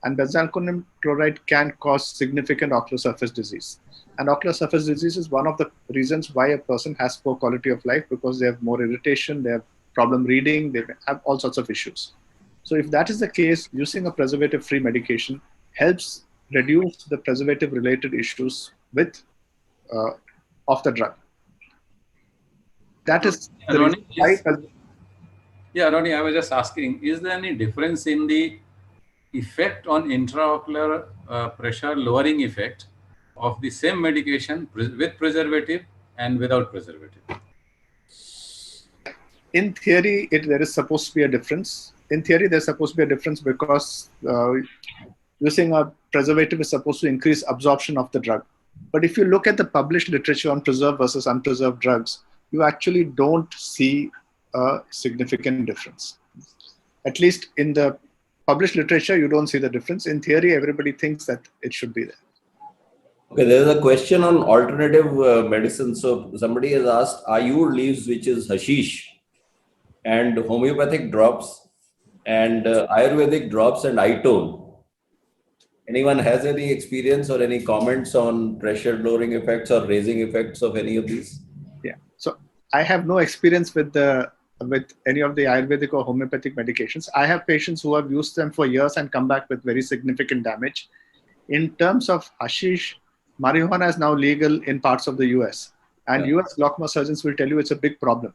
And benzalkonium chloride can cause significant ocular surface disease. And ocular surface disease is one of the reasons why a person has poor quality of life, because they have more irritation, they have problem reading, they have all sorts of issues. So if that is the case, using a preservative-free medication helps reduce the preservative-related issues with of the drug. That is the Ronnie, reason why. Ronnie, I was just asking, is there any difference in the effect on intraocular pressure lowering effect of the same medication with preservative and without preservative? In theory, there is supposed to be a difference. In theory, there's supposed to be a difference because using a preservative is supposed to increase absorption of the drug. But if you look at the published literature on preserved versus unpreserved drugs, you actually don't see a significant difference. At least in the published literature, you don't see the difference. In theory, everybody thinks that it should be there. Okay, there is a question on alternative medicine. So somebody has asked, Ayur leaves, which is hashish, and homeopathic drops, and Ayurvedic drops and eye tone. Anyone has any experience or any comments on pressure lowering effects or raising effects of any of these? Yeah, so I have no experience with any of the Ayurvedic or homeopathic medications. I have patients who have used them for years and come back with very significant damage. In terms of hashish, marijuana is now legal in parts of the US. And US glaucoma surgeons will tell you it's a big problem,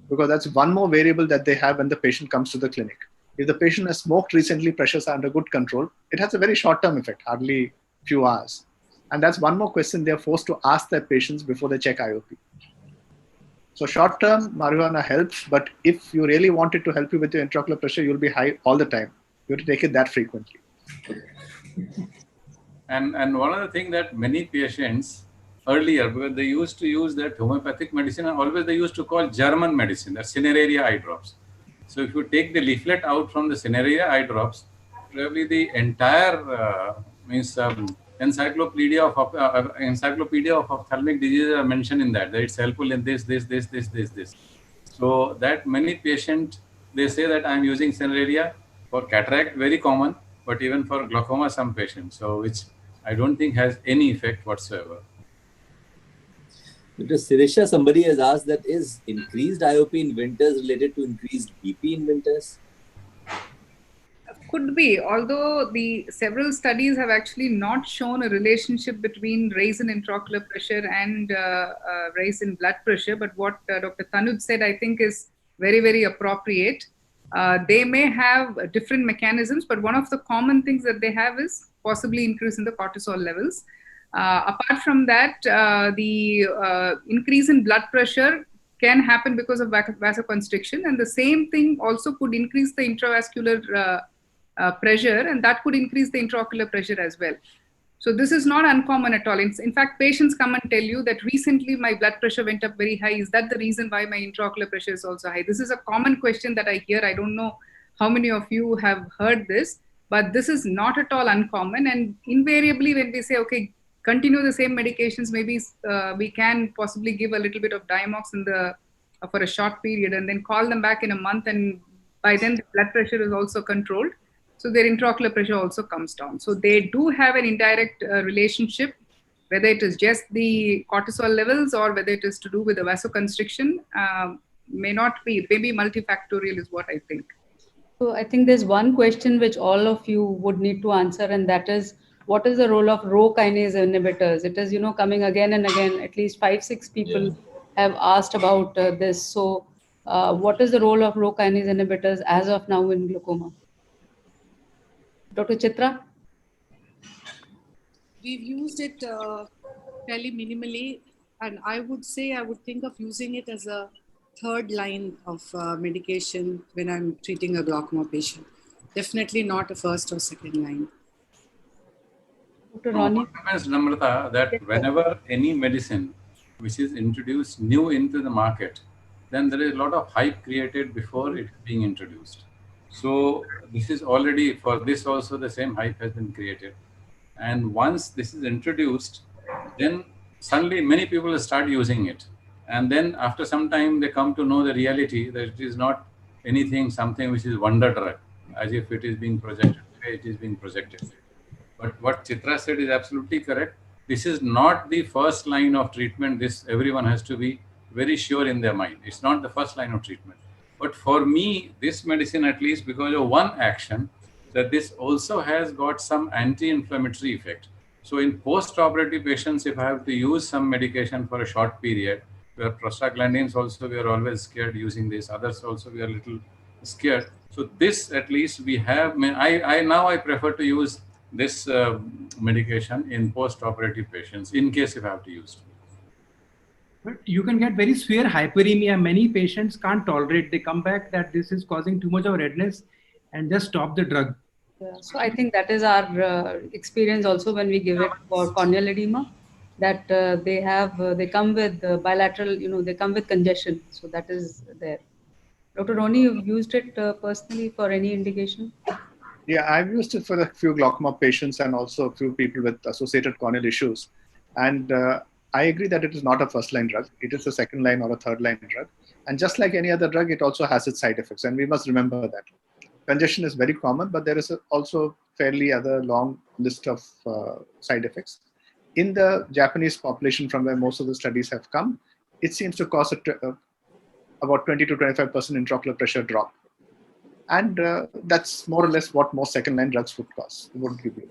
because that's one more variable that they have when the patient comes to the clinic. If the patient has smoked recently, pressures are under good control, it has a very short-term effect, hardly few hours. And that's one more question they're forced to ask their patients before they check IOP. So short-term, marijuana helps, but if you really want it to help you with your intraocular pressure, you'll be high all the time. You have to take it that frequently. And one other thing that many patients earlier, because they used to use that homeopathic medicine, and always they used to call German medicine, the Cineraria eye drops. So if you take the leaflet out from the Cineraria eye drops, probably the entire encyclopedia of ophthalmic diseases are mentioned in that it's helpful in this. So that many patients, they say that I'm using Cineraria for cataract, very common, but even for glaucoma, some patients. So which I don't think has any effect whatsoever. Dr. Sirisha, somebody has asked that is increased IOP in winters related to increased BP in winters? Could be, although the several studies have actually not shown a relationship between raise in intraocular pressure and raise in blood pressure. But what Dr. Tanuj said, I think, is very, very appropriate. They may have different mechanisms, but one of the common things that they have is possibly increase in the cortisol levels. Apart from that, the increase in blood pressure can happen because of vasoconstriction, and the same thing also could increase the intravascular pressure, and that could increase the intraocular pressure as well. So this is not uncommon at all. In fact, patients come and tell you that recently my blood pressure went up very high. Is that the reason why my intraocular pressure is also high? This is a common question that I hear. I don't know how many of you have heard this, but this is not at all uncommon. And invariably, when we say, okay, continue the same medications, maybe we can possibly give a little bit of Diamox for a short period and then call them back in a month, and by then the blood pressure is also controlled. So their intraocular pressure also comes down. So they do have an indirect relationship, whether it is just the cortisol levels or whether it is to do with the vasoconstriction, may not be, maybe multifactorial is what I think. So I think there's one question which all of you would need to answer, and that is, what is the role of Rho kinase inhibitors? It is, coming again and again. At least 5-6 people have asked about this. So What is the role of Rho kinase inhibitors as of now in glaucoma? Dr. Chitra? We've used it fairly minimally, and I would say I would think of using it as a third line of medication when I'm treating a glaucoma patient. Definitely not a first or second line. Dr. No, Ronnie? what happens, Namrata, that whenever any medicine which is introduced new into the market, then there is a lot of hype created before it is being introduced. So this is already, for this also the same hype has been created. And once this is introduced, then suddenly many people start using it. And then after some time, they come to know the reality that it is not something which is wonder drug, as if it is being projected, it is being projected. But what Chitra said is absolutely correct. This is not the first line of treatment. This everyone has to be very sure in their mind. It's not the first line of treatment. But for me, this medicine, at least because of one action, that this also has got some anti-inflammatory effect. So in post-operative patients, if I have to use some medication for a short period, where prostaglandins also, we are always scared using this. Others also, we are a little scared. So this, at least we have, now I prefer to use this medication in post-operative patients in case if I have to use it. But you can get very severe hyperemia. Many patients can't tolerate. They come back that this is causing too much of redness and just stop the drug. Yeah, so I think that is our experience also when we give it for corneal edema, that they come with bilateral, they come with congestion. So that is there. Dr. Roni, you've used it personally for any indication? Yeah, I've used it for a few glaucoma patients and also a few people with associated corneal issues. And I agree that it is not a first-line drug. It is a second-line or a third-line drug. And just like any other drug, it also has its side effects. And we must remember that. Congestion is very common, but there is also fairly other long list of side effects. In the Japanese population from where most of the studies have come, it seems to cause about 20 to 25% intraocular pressure drop. And that's more or less what most second-line drugs would give you.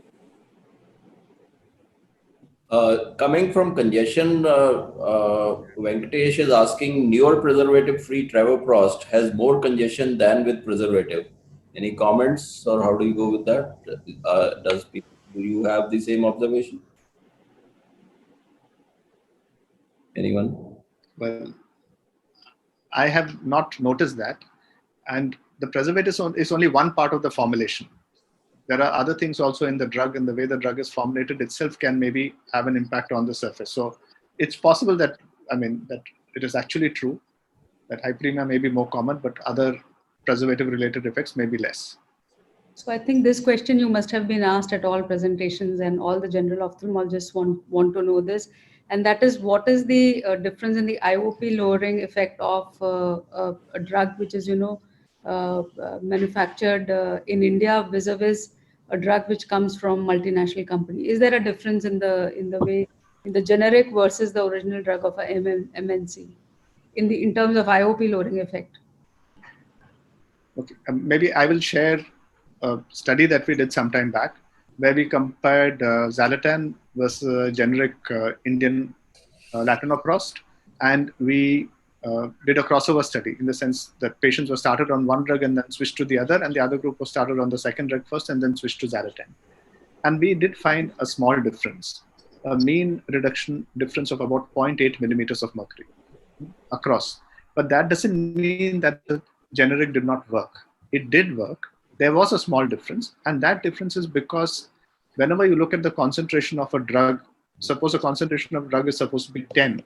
Coming from congestion, Venkatesh is asking, newer preservative-free travoprost has more congestion than with preservative. Any comments, or how do you go with that? Do you have the same observation? Anyone? Well, I have not noticed that. And the preservative is only one part of the formulation. There are other things also in the drug, and the way the drug is formulated itself can maybe have an impact on the surface. So it's possible that, that it is actually true that hyperemia may be more common, but other preservative-related effects may be less. So I think this question you must have been asked at all presentations, and all the general ophthalmologists want to know this. And that is, what is the difference in the IOP lowering effect of a drug which is, manufactured in India vis-a-vis a drug which comes from multinational company? Is there a difference in the generic versus the original drug of a MNC in terms of IOP lowering effect? Okay, maybe I will share a study that we did some time back, where we compared Xalatan versus generic Indian latanoprost, and we did a crossover study in the sense that patients were started on one drug and then switched to the other, and the other group was started on the second drug first and then switched to Xalatan. And we did find a small difference, a mean reduction difference of about 0.8 millimeters of mercury across. But that doesn't mean that the generic did not work. It did work. There was a small difference, and that difference is because whenever you look at the concentration of a drug, suppose a concentration of drug is supposed to be 10.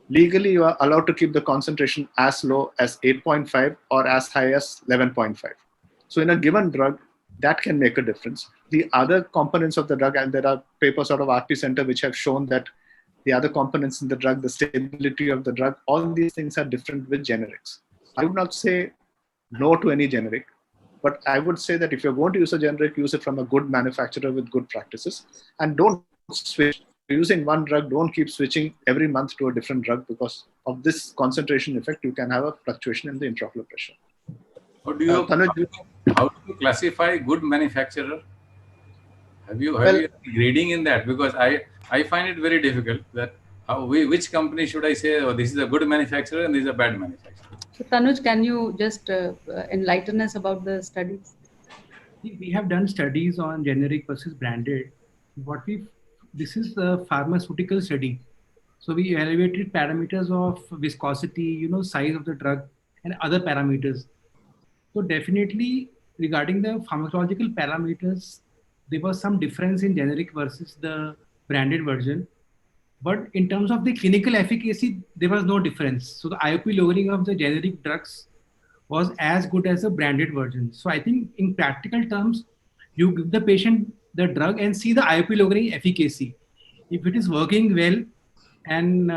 Legally, you are allowed to keep the concentration as low as 8.5 or as high as 11.5. So in a given drug, that can make a difference. The other components of the drug, and there are papers out of RT Center which have shown that the other components in the drug, the stability of the drug, all these things are different with generics. I would not say no to any generic, but I would say that if you're going to use a generic, use it from a good manufacturer with good practices, and don't switch. Using one drug, don't keep switching every month to a different drug, because of this concentration effect, you can have a fluctuation in the intraocular pressure. How do you classify good manufacturer? Have you reading in that? Because I find it very difficult that which company should I say, oh, this is a good manufacturer and this is a bad manufacturer? So Tanuj, can you just enlighten us about the studies? We have done studies on generic versus branded. This is a pharmaceutical study. So we evaluated parameters of viscosity, size of the drug and other parameters. So definitely regarding the pharmacological parameters, there was some difference in generic versus the branded version. But in terms of the clinical efficacy, there was no difference. So the IOP lowering of the generic drugs was as good as the branded version. So I think in practical terms, you give the patient the drug and see the IOP lowering efficacy. If it is working well, and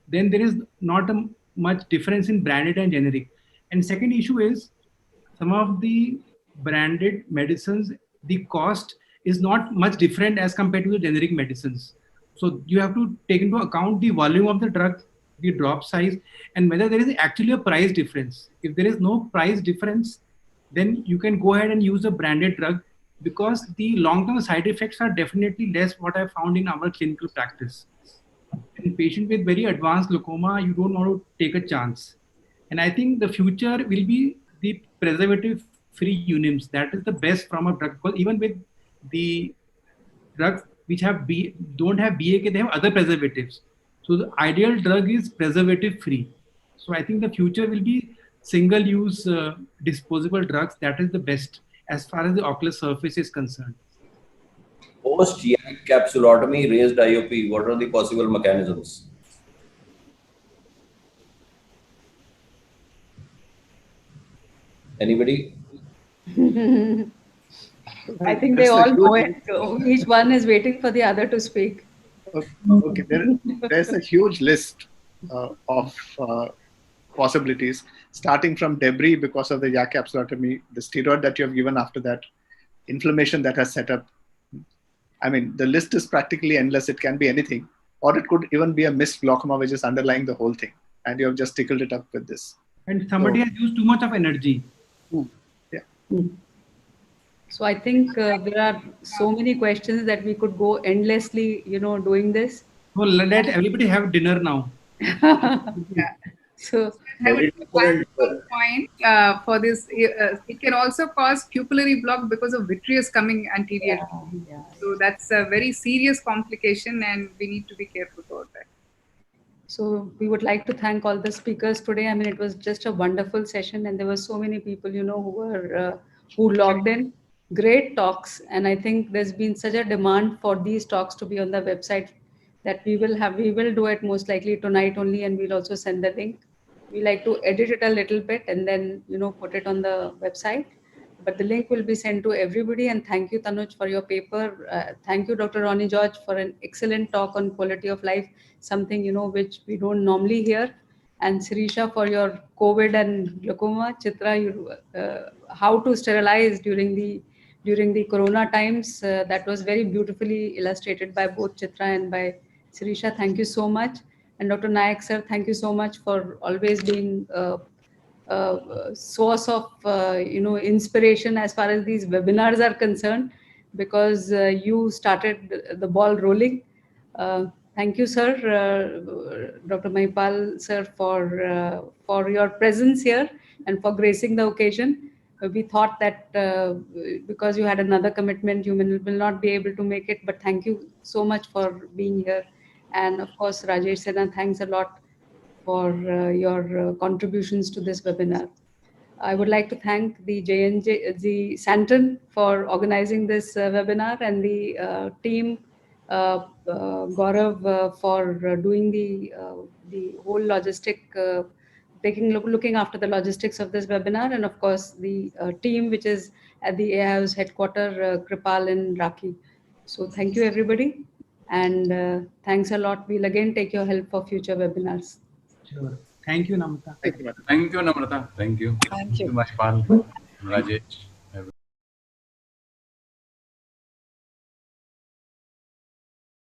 then there is not much difference in branded and generic. And second issue is some of the branded medicines, the cost is not much different as compared to the generic medicines. So you have to take into account the volume of the drug, the drop size, and whether there is actually a price difference. If there is no price difference, then you can go ahead and use a branded drug, because the long-term side effects are definitely less what I found in our clinical practice. In patient with very advanced glaucoma, you don't want to take a chance. And I think the future will be the preservative-free unims. That is the best from a drug, because even with the drugs which don't have BAK, they have other preservatives. So the ideal drug is preservative-free. So I think the future will be single-use disposable drugs. That is the best as far as the ocular surface is concerned. Post YAG capsulotomy raised IOP, what are the possible mechanisms? Anybody? I think they all know it. So each one is waiting for the other to speak. Okay, there's a huge list of possibilities, starting from debris because of the YAG capsulotomy, the steroid that you have given after that, inflammation that has set up. I mean, the list is practically endless. It can be anything, or it could even be a missed glaucoma which is underlying the whole thing, and you have just tickled it up with this. And somebody has used too much of energy. Yeah. So I think there are so many questions that we could go endlessly, doing this. Well, let everybody have dinner now. So I would one point for this. It can also cause pupillary block because of vitreous coming anterior. yeah. So that's a very serious complication, and we need to be careful about that. So we would like to thank all the speakers today. I mean, it was just a wonderful session, and there were so many people, who logged in. Great talks, and I think there's been such a demand for these talks to be on the website that we will do it most likely tonight only, and we'll also send the link. We like to edit it a little bit and then put it on the website. But the link will be sent to everybody. And thank you, Tanuj, for your paper. Thank you, Dr. Ronnie George, for an excellent talk on quality of life, something, which we don't normally hear. And Sirisha, for your COVID and glaucoma. Chitra, how to sterilize during the Corona times. That was very beautifully illustrated by both Chitra and by Sirisha. Thank you so much. And Dr. Nayak, sir, thank you so much for always being source of inspiration as far as these webinars are concerned, because you started the ball rolling. Thank you, sir, Dr. Mahipal, sir, for your presence here and for gracing the occasion. We thought that because you had another commitment, you will not be able to make it, but thank you so much for being here. And of course, Rajesh Sinha, thanks a lot for your contributions to this webinar. I would like to thank the JNJ Santon for organizing this webinar, and the team, Gaurav, for doing the whole logistic, looking after the logistics of this webinar, and of course the team which is at the AIO's headquarters, Kripal and Raki. So thank you, everybody. And thanks a lot. We'll again take your help for future webinars. Sure. Thank you, Namrata. Thank you, madam. Thank you, Namrata. Thank you. Thank you. Mahipal, Rajesh.